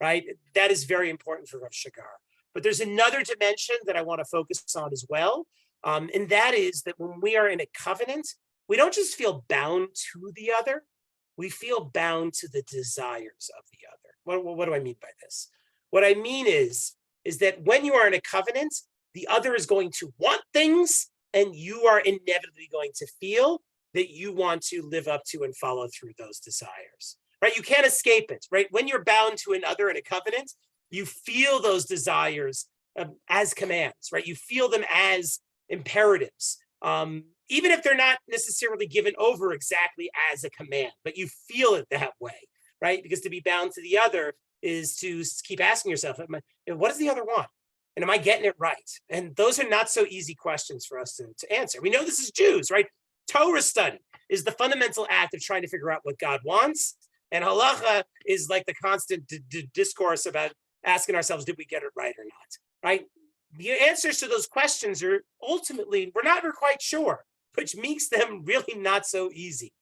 right? That is very important for Rav Shagar. But there's another dimension that I want to focus on as well, and that is that when we are in a covenant, we don't just feel bound to the other, we feel bound to the desires of the other. What do I mean by this? What I mean is that when you are in a covenant, the other is going to want things, and you are inevitably going to feel that you want to live up to and follow through those desires, right? You can't escape it, right? When you're bound to another in a covenant, you feel those desires as commands, right? You feel them as imperatives, even if they're not necessarily given over exactly as a command, but you feel it that way, right? Because to be bound to the other is to keep asking yourself, what does the other want? And am I getting it right? And those are not so easy questions for us to answer. We know this is Jews, right? Torah study is the fundamental act of trying to figure out what God wants. And halacha is like the constant discourse about asking ourselves, did we get it right or not, right? The answers to those questions are ultimately, we're not quite sure, which makes them really not so easy.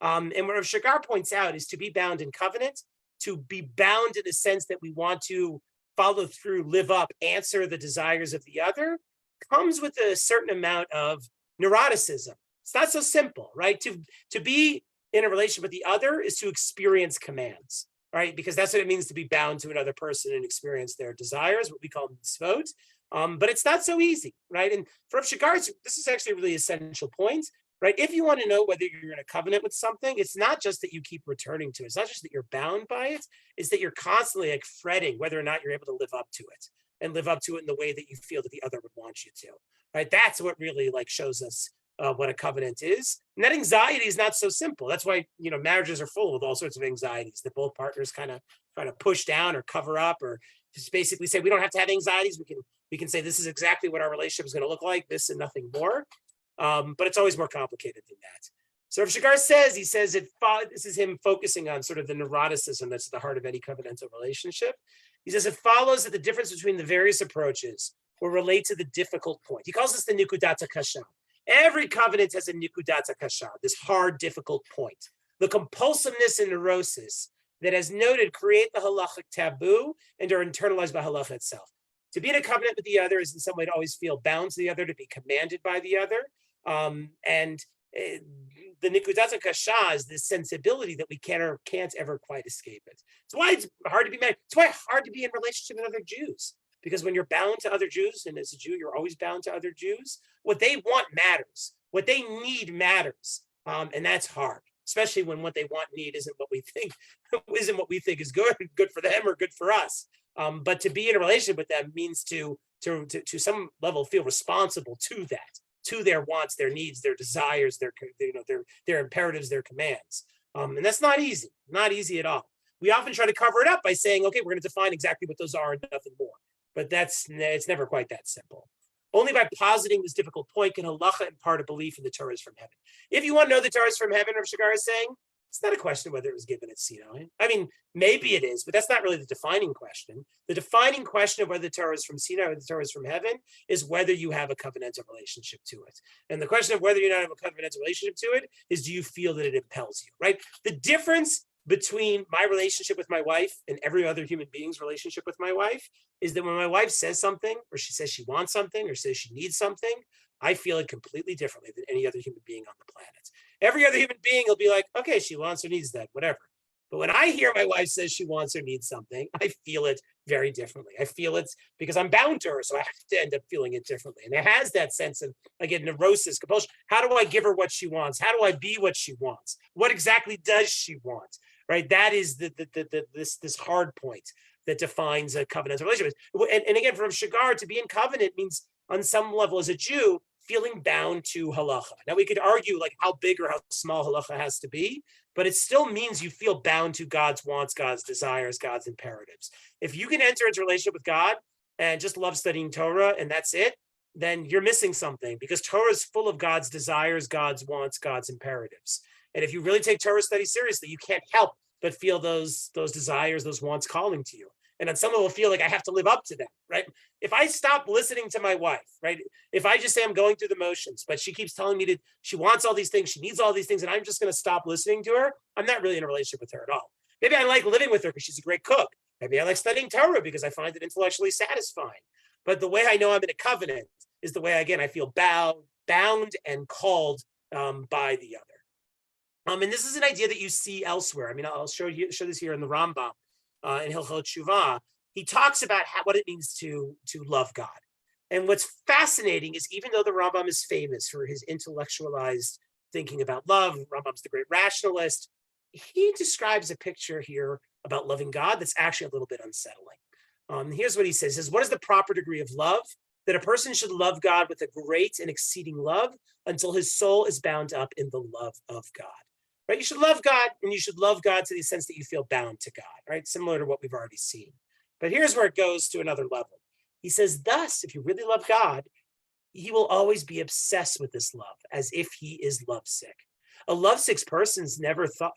And what Rav Shagar points out is to be bound in covenant, to be bound in the sense that we want to follow through, live up, answer the desires of the other, comes with a certain amount of neuroticism. It's not so simple, right? To be in a relationship with the other is to experience commands, right? Because that's what it means to be bound to another person and experience their desires, what we call mitzvot. But it's not so easy, right? And for Rav Shagar, this is actually a really essential point, right? If you want to know whether you're in a covenant with something, it's not just that you keep returning to it. It's not just that you're bound by it. It's that you're constantly like fretting whether or not you're able to live up to it and live up to it in the way that you feel that the other would want you to, right? That's what really like shows us what a covenant is. And that anxiety is not so simple. That's why, marriages are full of all sorts of anxieties that both partners kind of try to push down or cover up, or just basically say, we don't have to have anxieties. We can say, this is exactly what our relationship is going to look like, this and nothing more. But it's always more complicated than that. So Rav Shagar says, this is him focusing on sort of the neuroticism that's at the heart of any covenantal relationship. He says, it follows that the difference between the various approaches will relate to the difficult point. He calls this the nikudat kasha. Every covenant has a nikudat kasha, this hard, difficult point. The compulsiveness and neurosis that, as noted, create the halachic taboo and are internalized by halacha itself. To be in a covenant with the other is in some way to always feel bound to the other, to be commanded by the other. The nikudat kasha is this sensibility that we can't ever quite escape it. It's why it's hard to be married. It's why it's hard to be in relationship with other Jews. Because when you're bound to other Jews, and as a Jew, you're always bound to other Jews, what they want matters. What they need matters. And that's hard, especially when what they want and need isn't what we think is good for them or good for us. But to be in a relationship with them means to some level feel responsible to that, to their wants, their needs, their desires, their imperatives, their commands. And that's not easy at all. We often try to cover it up by saying, okay, we're going to define exactly what those are and nothing more. But it's never quite that simple. Only by positing this difficult point can halacha impart a belief in the Torah is from heaven. If you want to know the Torah is from heaven, Rav Shagar is saying, It's not a question whether it was given at Sinai. I mean, maybe it is, but that's not really the defining question. The defining question of whether the Torah is from Sinai or the Torah is from heaven is whether you have a covenantal relationship to it. And the question of whether you not have a covenantal relationship to it is, do you feel that it impels you, right? The difference between my relationship with my wife and every other human being's relationship with my wife is that when my wife says something, or she says she wants something, or says she needs something, I feel it completely differently than any other human being on the planet. Every other human being will be like, okay, she wants or needs that, whatever. But when I hear my wife says she wants or needs something, I feel it very differently. I feel it because I'm bound to her, so I have to end up feeling it differently. And it has that sense of, again, neurosis, compulsion. How do I give her what she wants? How do I be what she wants? What exactly does she want? Right? That is this hard point that defines a covenantal relationship. And again, from Shagar, to be in covenant means on some level as a Jew, feeling bound to halacha. Now we could argue like how big or how small halacha has to be, but it still means you feel bound to God's wants, God's desires, God's imperatives. If you can enter into a relationship with God and just love studying Torah and that's it, then you're missing something, because Torah is full of God's desires, God's wants, God's imperatives. And if you really take Torah study seriously, you can't help but feel those desires, those wants calling to you. And on some level feel like I have to live up to them, right? If I stop listening to my wife, right? If I just say I'm going through the motions, but she keeps telling me that she wants all these things, she needs all these things, and I'm just going to stop listening to her, I'm not really in a relationship with her at all. Maybe I like living with her because she's a great cook. Maybe I like studying Torah because I find it intellectually satisfying. But the way I know I'm in a covenant is the way, again, I feel bound and called by the other. And this is an idea that you see elsewhere. I mean, I'll show this here in the Rambam. In Hilchot Tshuva, he talks about what it means to love God. And what's fascinating is, even though the Rambam is famous for his intellectualized thinking about love, Rambam's the great rationalist, he describes a picture here about loving God that's actually a little bit unsettling. Here's what he says. He says, what is the proper degree of love? That a person should love God with a great and exceeding love until his soul is bound up in the love of God. Right? You should love God, and you should love God to the sense that you feel bound to God, right? Similar to what we've already seen. But here's where it goes to another level. He says, thus, if you really love God, he will always be obsessed with this love, as if he is lovesick. A lovesick person's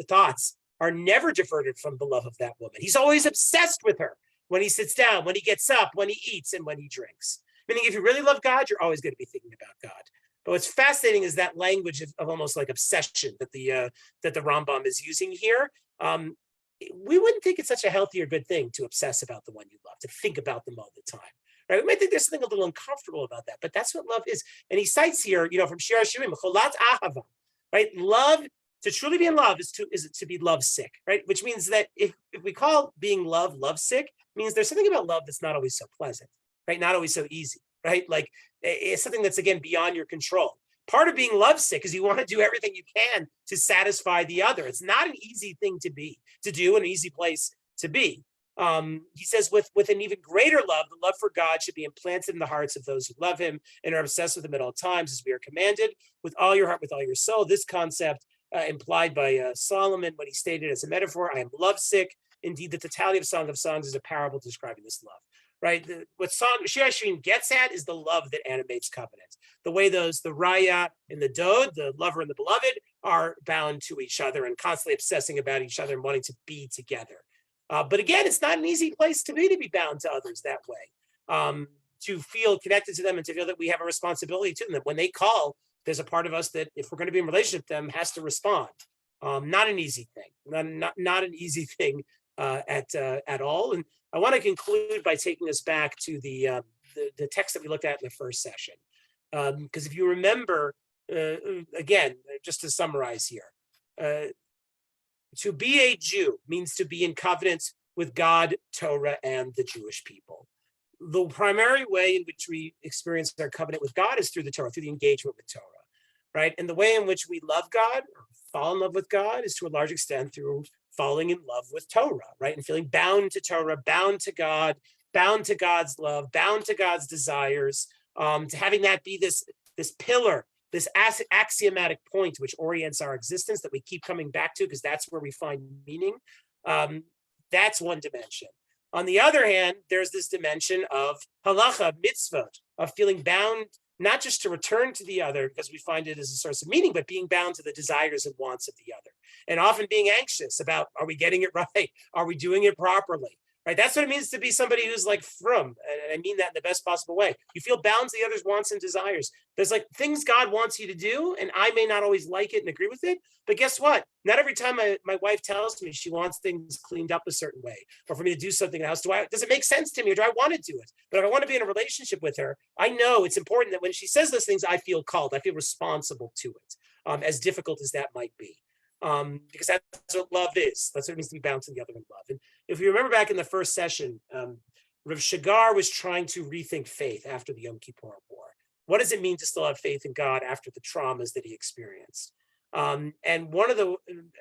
thoughts are never diverted from the love of that woman. He's always obsessed with her when he sits down, when he gets up, when he eats, and when he drinks. Meaning, if you really love God, you're always going to be thinking about God. But what's fascinating is that language of almost like obsession that the Rambam is using here. We wouldn't think it's such a healthy or good thing to obsess about the one you love, to think about them all the time. Right? We might think there's something a little uncomfortable about that, but that's what love is. And he cites here, from Shir HaShirim, cholat ahava, right? Love, to truly be in love is to be lovesick, right? Which means that if we call being lovesick, means there's something about love that's not always so pleasant, right? Not always so easy. Right? Like it's something that's, again, beyond your control. Part of being lovesick is you want to do everything you can to satisfy the other. It's not an easy thing to do, an easy place to be. He says with an even greater love, the love for God should be implanted in the hearts of those who love him and are obsessed with him at all times, as we are commanded, with all your heart, with all your soul. This concept implied by Solomon when he stated as a metaphor, I am lovesick. Indeed, the totality of Song of Songs is a parable describing this love. Right, what Shir HaShirim gets at is the love that animates covenant. The way the Raya and the Dod, the lover and the beloved, are bound to each other and constantly obsessing about each other and wanting to be together. But again, it's not an easy place to be bound to others that way. To feel connected to them and to feel that we have a responsibility to them. That when they call, there's a part of us that, if we're going to be in a relationship with them, has to respond. Not an easy thing. Not an easy thing at all. And I want to conclude by taking us back to the text that we looked at in the first session. Because if you remember, again, just to summarize here, to be a Jew means to be in covenant with God, Torah, and the Jewish people. The primary way in which we experience our covenant with God is through the Torah, through the engagement with Torah, right? And the way in which we love God, or fall in love with God, is to a large extent through falling in love with Torah, right? And feeling bound to Torah, bound to God, bound to God's love, bound to God's desires, to having that be this pillar, this axiomatic point which orients our existence that we keep coming back to because that's where we find meaning. That's one dimension. On the other hand, there's this dimension of halacha, mitzvot, of feeling bound not just to return to the other because we find it as a source of meaning, but being bound to the desires and wants of the other. and often being anxious about, are we getting it right? Are we doing it properly? Right? That's what it means to be somebody who's like frum. And I mean that in the best possible way. You feel bound to the other's wants and desires. There's like things God wants you to do, and I may not always like it and agree with it. But guess what? Not every time my wife tells me she wants things cleaned up a certain way, or for me to do something in the house, does it make sense to me, or do I want to do it? But if I want to be in a relationship with her, I know it's important that when she says those things, I feel called. I feel responsible to it, as difficult as that might be. Because that's what love is. That's what it means to be bound to the other in love. And if you remember back in the first session, Rav Shagar was trying to rethink faith after the Yom Kippur War. What does it mean to still have faith in God after the traumas that he experienced? And one of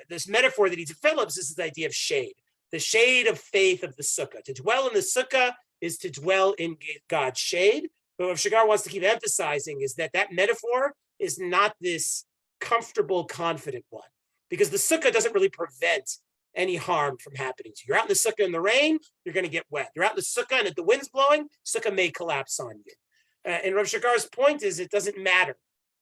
this metaphor that he develops is this idea of shade, the shade of faith of the sukkah. To dwell in the sukkah is to dwell in God's shade. But what Shagar wants to keep emphasizing is that metaphor is not this comfortable, confident one, because the sukkah doesn't really prevent any harm from happening to you. You're out in the sukkah in the rain, you're going to get wet. You're out in the sukkah and if the wind's blowing, sukkah may collapse on you. And Rav Shagar's point is it doesn't matter,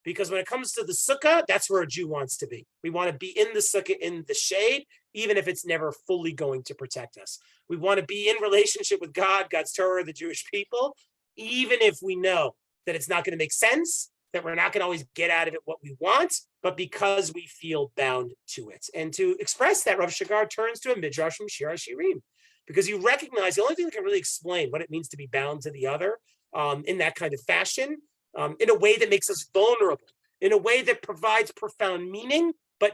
because when it comes to the sukkah, that's where a Jew wants to be. We want to be in the sukkah, in the shade, even if it's never fully going to protect us. We want to be in relationship with God, God's Torah, the Jewish people, even if we know that it's not going to make sense, that we're not going to always get out of it what we want, but because we feel bound to it. And to express that, Rav Shagar turns to a midrash from Shir HaShirim, because you recognize the only thing that can really explain what it means to be bound to the other in that kind of fashion, in a way that makes us vulnerable, in a way that provides profound meaning, but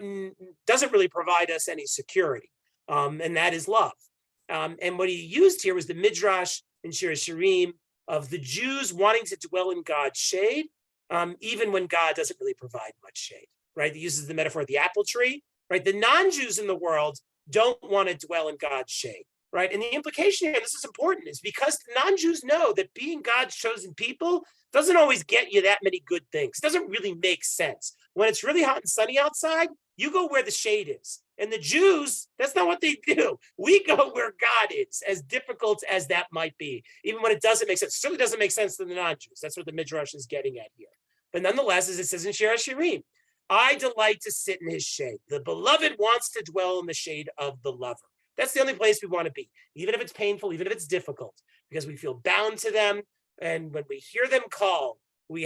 doesn't really provide us any security, and that is love. And what he used here was the midrash in Shir HaShirim of the Jews wanting to dwell in God's shade, even when God doesn't really provide much shade, right? He uses the metaphor of the apple tree, right? The non-Jews in the world don't want to dwell in God's shade, right? And the implication here, and this is important, is because the non-Jews know that being God's chosen people doesn't always get you that many good things. It doesn't really make sense. When it's really hot and sunny outside, you go where the shade is. And the Jews, that's not what they do. We go where God is, as difficult as that might be, even when it doesn't make sense. It certainly doesn't make sense to the non-Jews. That's what the Midrash is getting at here. But nonetheless, as it says in Shir HaShirim, I delight to sit in his shade. The beloved wants to dwell in the shade of the lover. That's the only place we want to be, even if it's painful, even if it's difficult, because we feel bound to them. And when we hear them call, we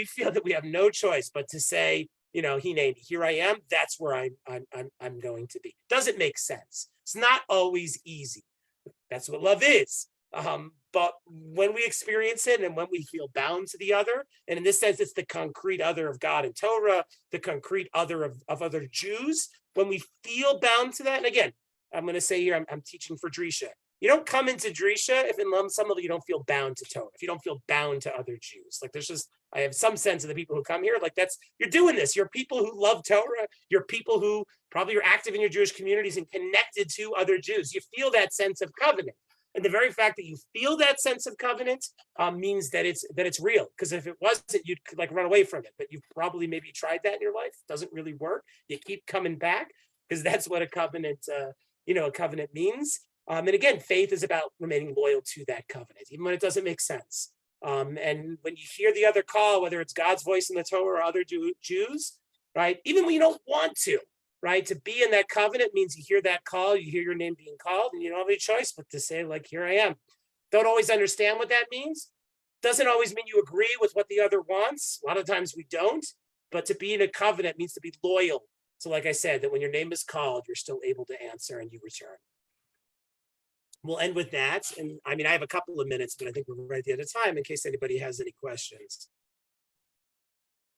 feel that we have no choice but to say, Hineni, here I am. That's where I'm going to be. Doesn't make sense. It's not always easy. That's what love is. But when we experience it and when we feel bound to the other, and in this sense, it's the concrete other of God and Torah, the concrete other of other Jews, when we feel bound to that, and again, I'm going to say here, I'm teaching for Drisha. You don't come into Drisha if in some level you don't feel bound to Torah, if you don't feel bound to other Jews. Like I have some sense of the people who come here, like you're doing this. You're people who love Torah. You're people who probably are active in your Jewish communities and connected to other Jews. You feel that sense of covenant. And the very fact that you feel that sense of covenant means that it's real. Because if it wasn't, you'd like run away from it. But you've probably maybe tried that in your life. It doesn't really work. You keep coming back because that's what a covenant, a covenant means. And again, faith is about remaining loyal to that covenant, even when it doesn't make sense. And when you hear the other call, whether it's God's voice in the Torah or other Jews, right? Even when you don't want to, right? To be in that covenant means you hear that call, you hear your name being called, and you don't have any choice but to say, like, here I am. Don't always understand what that means. Doesn't always mean you agree with what the other wants. A lot of times we don't. But to be in a covenant means to be loyal. So like I said, that when your name is called, you're still able to answer and you return. We'll end with that. And I mean, I have a couple of minutes, but I think we're right at the end of time in case anybody has any questions.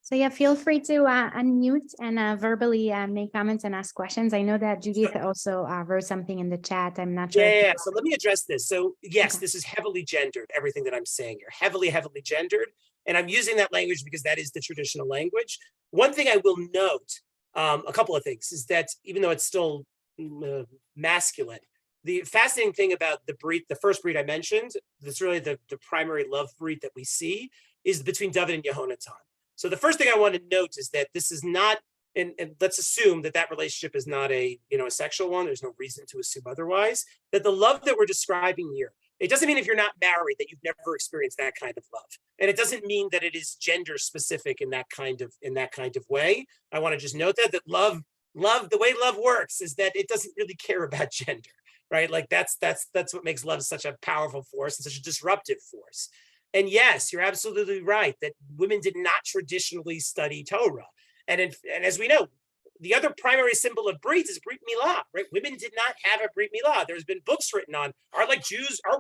So yeah, feel free to unmute and verbally make comments and ask questions. I know that Judith also wrote something in the chat. I'm not sure. Yeah. So let me address this. So yes, This is heavily gendered, everything that I'm saying here, heavily gendered. And I'm using that language because that is the traditional language. One thing I will note, a couple of things, is that even though it's still masculine, the fascinating thing about the brit, the first brit I mentioned, that's really the primary love brit that we see, is between David and Yehonatan. So the first thing I want to note is that this is not, and let's assume that relationship is not a sexual one. There's no reason to assume otherwise. That the love that we're describing here, it doesn't mean if you're not married that you've never experienced that kind of love, and it doesn't mean that it is gender specific in that kind of way. I want to just note that love love, the way love works is that it doesn't really care about gender, right? Like that's what makes love such a powerful force and such a disruptive force. And yes, you're absolutely right that women did not traditionally study Torah. And as we know, the other primary symbol of brit is brit milah, right? Women did not have a brit milah. There's been books written on, are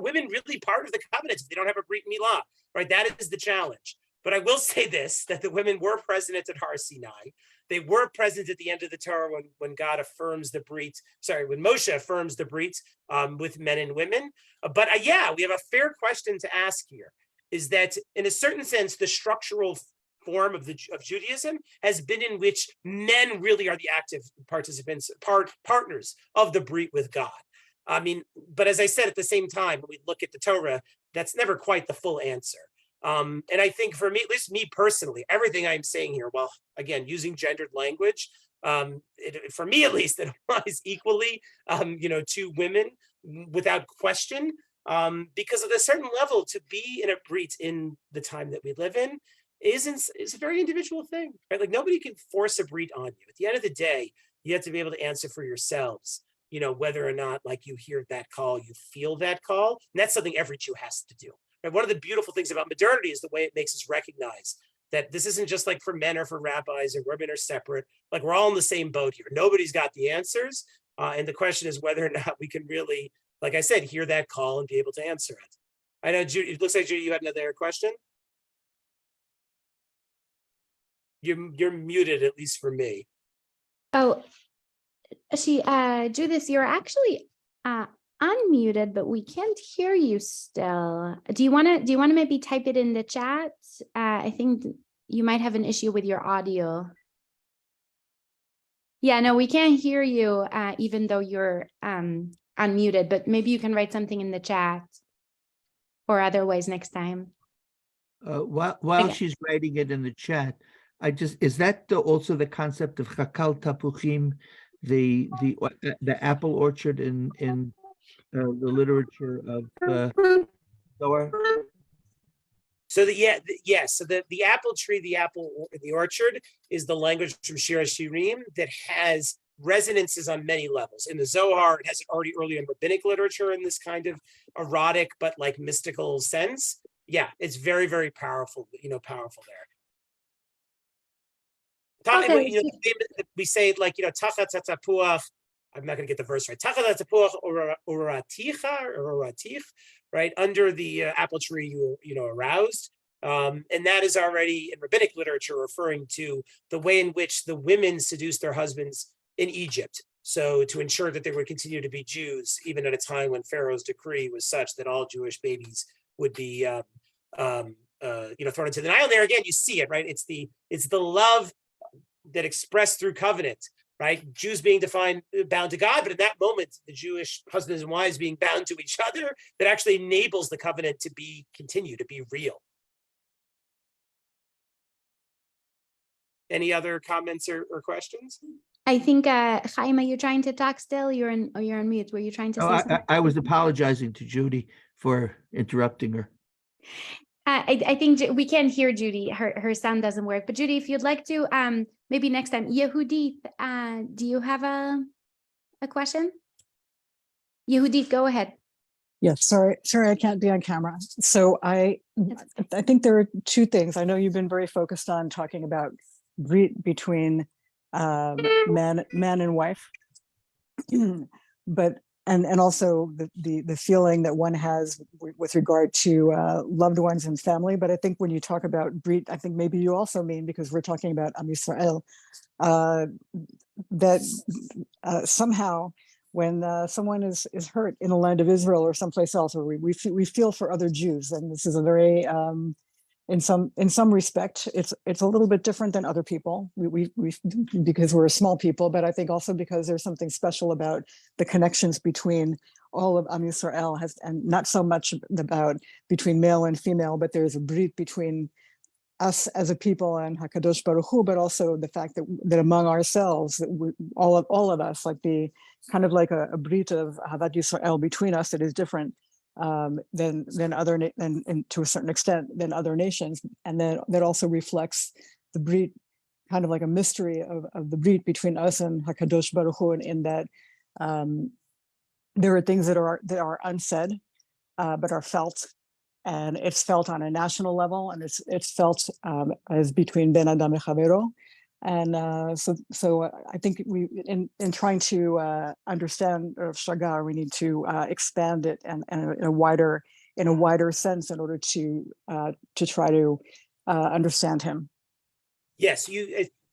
women really part of the covenant if they don't have a brit milah, right? That is the challenge. But I will say this, that the women were present at Har Sinai. They were present at the end of the Torah when God affirms the brit, when Moshe affirms the brit with men and women. But yeah, we have a fair question to ask here, is that in a certain sense, the structural form of Judaism has been in which men really are the active participants, partners of the brit with God. I mean, but as I said, at the same time, when we look at the Torah, that's never quite the full answer. And I think for me, at least me personally, everything I'm saying here, well, again, using gendered language, for me at least, it applies equally, to women without question, because of a certain level, to be in a brit in the time that we live in is a very individual thing, right? Like nobody can force a brit on you. At the end of the day, you have to be able to answer for yourselves, whether or not like you hear that call, you feel that call. And that's something every Jew has to do. Right? One of the beautiful things about modernity is the way it makes us recognize that this isn't just like for men or for rabbis or women are separate. Like we're all in the same boat here. Nobody's got the answers. And the question is whether or not we can really, like I said, hear that call and be able to answer it. I know, Judy, it looks like Judy, you had another question. You're muted, at least for me. Oh, Judith, you're actually unmuted, but we can't hear you still. Do you want to maybe type it in the chat? I think you might have an issue with your audio. Yeah, no, we can't hear you, even though you're unmuted, but maybe you can write something in the chat or otherwise next time. While she's writing it in the chat, is that also the concept of chakal tapuchim, the apple orchard in the literature of Torah? So the apple tree, the orchard is the language from Shir HaShirim that has resonances on many levels. In the Zohar, it has it already early in rabbinic literature in this kind of erotic but like mystical sense. Yeah, it's very, very powerful, powerful there. Okay. We say like, tachat tapuach. I'm not going to get the verse right. Tachat tapuach oratich, right? Under the apple tree, you aroused. And that is already in rabbinic literature referring to the way in which the women seduced their husbands in Egypt. So to ensure that they would continue to be Jews, even at a time when Pharaoh's decree was such that all Jewish babies would be, thrown into the Nile. There again, you see it, right? It's the love that expressed through covenant, right? Jews being bound to God, but in that moment, the Jewish husbands and wives being bound to each other, that actually enables the covenant to continue to be real. Any other comments or questions? I think, Chaim, are you trying to talk still? You're on mute. Were you trying to say something? I was apologizing to Judy for interrupting her. I think we can't hear Judy. Her sound doesn't work. But Judy, if you'd like to, maybe next time. Yehudit, do you have a question? Yehudit, go ahead. Yes, sorry, I can't be on camera. So I think there are two things. I know you've been very focused on talking about brit between man and wife, but and also the feeling that one has with regard to loved ones and family. But I think when you talk about brit, I think maybe you also mean, because we're talking about Am Yisrael, that somehow when someone is hurt in the land of Israel or someplace else, or we feel for other Jews, and this is a very in some respect, it's a little bit different than other people. We because we're a small people, but I think also because there's something special about the connections between all of Am Yisrael, and not so much about between male and female, but there's a brit between us as a people and Hakadosh Baruch Hu, but also the fact that among ourselves, that all of us, like the kind of like a brit of Havat Yisrael between us that is different than other, and to a certain extent than other nations, and then that also reflects the brit kind of like a mystery of the brit between us and Hakadosh Baruch Hu, in that there are things that are unsaid, but are felt, and it's felt on a national level, and it's felt as between Ben Adam and Chavero. And so I think we, in trying to understand Rav Shagar, we need to expand it and in a wider sense in order to try to understand him. Yes,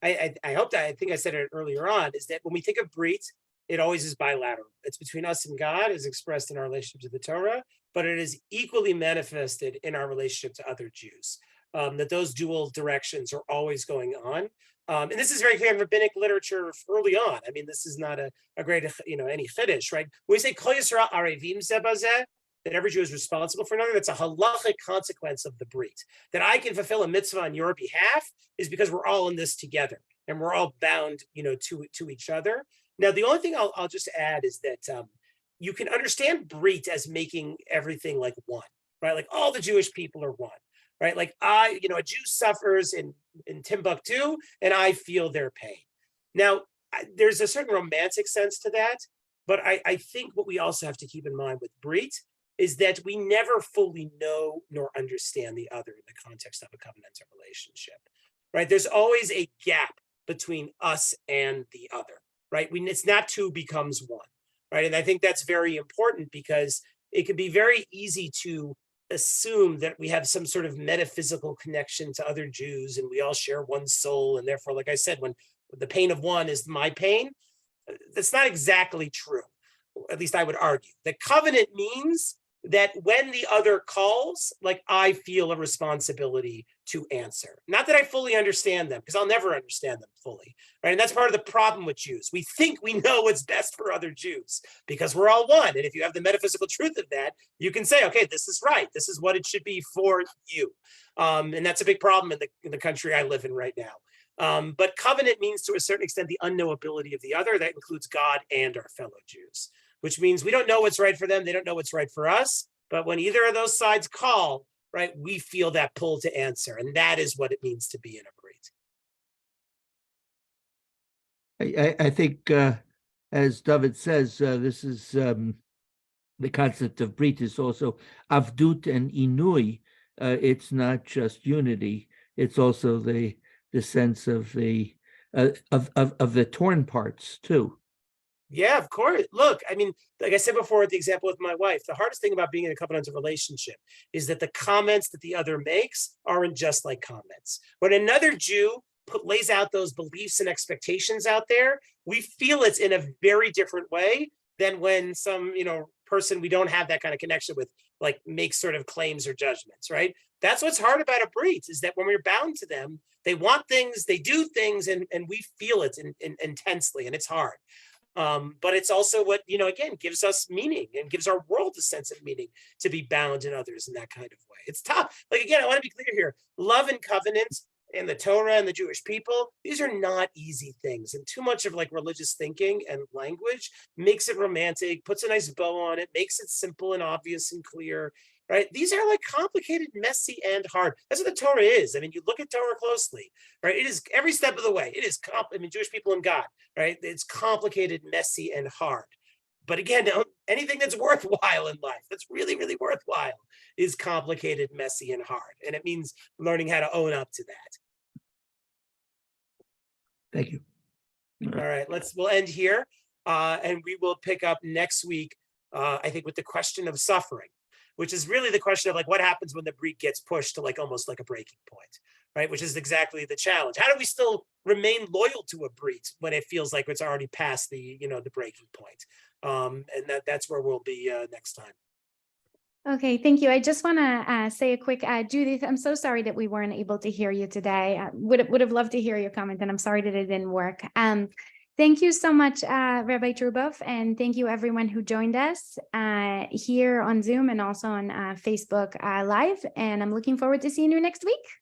I hope that, I think I said it earlier on, is that when we think of brit, it always is bilateral. It's between us and God, as expressed in our relationship to the Torah, but it is equally manifested in our relationship to other Jews. That those dual directions are always going on. And this is very clear in rabbinic literature early on. I mean, this is not a great, any chiddush, right? When we say Kol Yisrael Arevim Zeh Bazeh, that every Jew is responsible for another, that's a halachic consequence of the brit. That I can fulfill a mitzvah on your behalf is because we're all in this together, and we're all bound, to each other. Now, the only thing I'll just add is that you can understand brit as making everything like one, right? Like all the Jewish people are one. Right, like a Jew suffers in Timbuktu, and I feel their pain. Now, there's a certain romantic sense to that, but I think what we also have to keep in mind with brit is that we never fully know nor understand the other in the context of a covenantal relationship. Right, there's always a gap between us and the other. Right, it's not two becomes one. Right, and I think that's very important because it can be very easy to assume that we have some sort of metaphysical connection to other Jews and we all share one soul, and therefore, like I said, when the pain of one is my pain, that's not exactly true. At least I would argue. The covenant means that when the other calls, like I feel a responsibility to answer. Not that I fully understand them, because I'll never understand them fully, right? And that's part of the problem with Jews. We think we know what's best for other Jews because we're all one. And if you have the metaphysical truth of that, you can say, okay, this is right. This is what it should be for you. And that's a big problem in the country I live in right now. But covenant means, to a certain extent, the unknowability of the other. That includes God and our fellow Jews, which means we don't know what's right for them. They don't know what's right for us. But when either of those sides call, right, we feel that pull to answer. And that is what it means to be in a brit. I think, as David says, this is the concept of brit is also avdut and inui. It's not just unity; it's also the sense of the torn parts too. Yeah, of course. Look, I mean, like I said before, with the example with my wife, the hardest thing about being in a covenantal relationship is that the comments that the other makes aren't just like comments. When another Jew lays out those beliefs and expectations out there, we feel it's in a very different way than when some, person we don't have that kind of connection with, like, makes sort of claims or judgments, right? That's what's hard about a brit, is that when we're bound to them, they want things, they do things, and we feel it intensely, and it's hard. But it's also what, again, gives us meaning and gives our world a sense of meaning, to be bound in others in that kind of way. It's tough. Like, again, I want to be clear here. Love and covenant and the Torah and the Jewish people, these are not easy things. And too much of like religious thinking and language makes it romantic, puts a nice bow on it, makes it simple and obvious and clear. Right? These are like complicated, messy, and hard. That's what the Torah is. I mean, you look at Torah closely, right? It is every step of the way. It is, Jewish people and God, right? It's complicated, messy, and hard. But again, anything that's worthwhile in life, that's really, really worthwhile, is complicated, messy, and hard. And it means learning how to own up to that. Thank you. All right, we'll end here. And we will pick up next week, I think, with the question of suffering, which is really the question of like what happens when the brit gets pushed to like almost like a breaking point, right? Which is exactly the challenge. How do we still remain loyal to a brit when it feels like it's already past the, the breaking point? And that's where we'll be next time. Okay, thank you. I just want to say a quick, Judith, I'm so sorry that we weren't able to hear you today. Would have loved to hear your comment, and I'm sorry that it didn't work. Thank you so much, Rabbi Trubov, and thank you everyone who joined us here on Zoom and also on Facebook Live. And I'm looking forward to seeing you next week.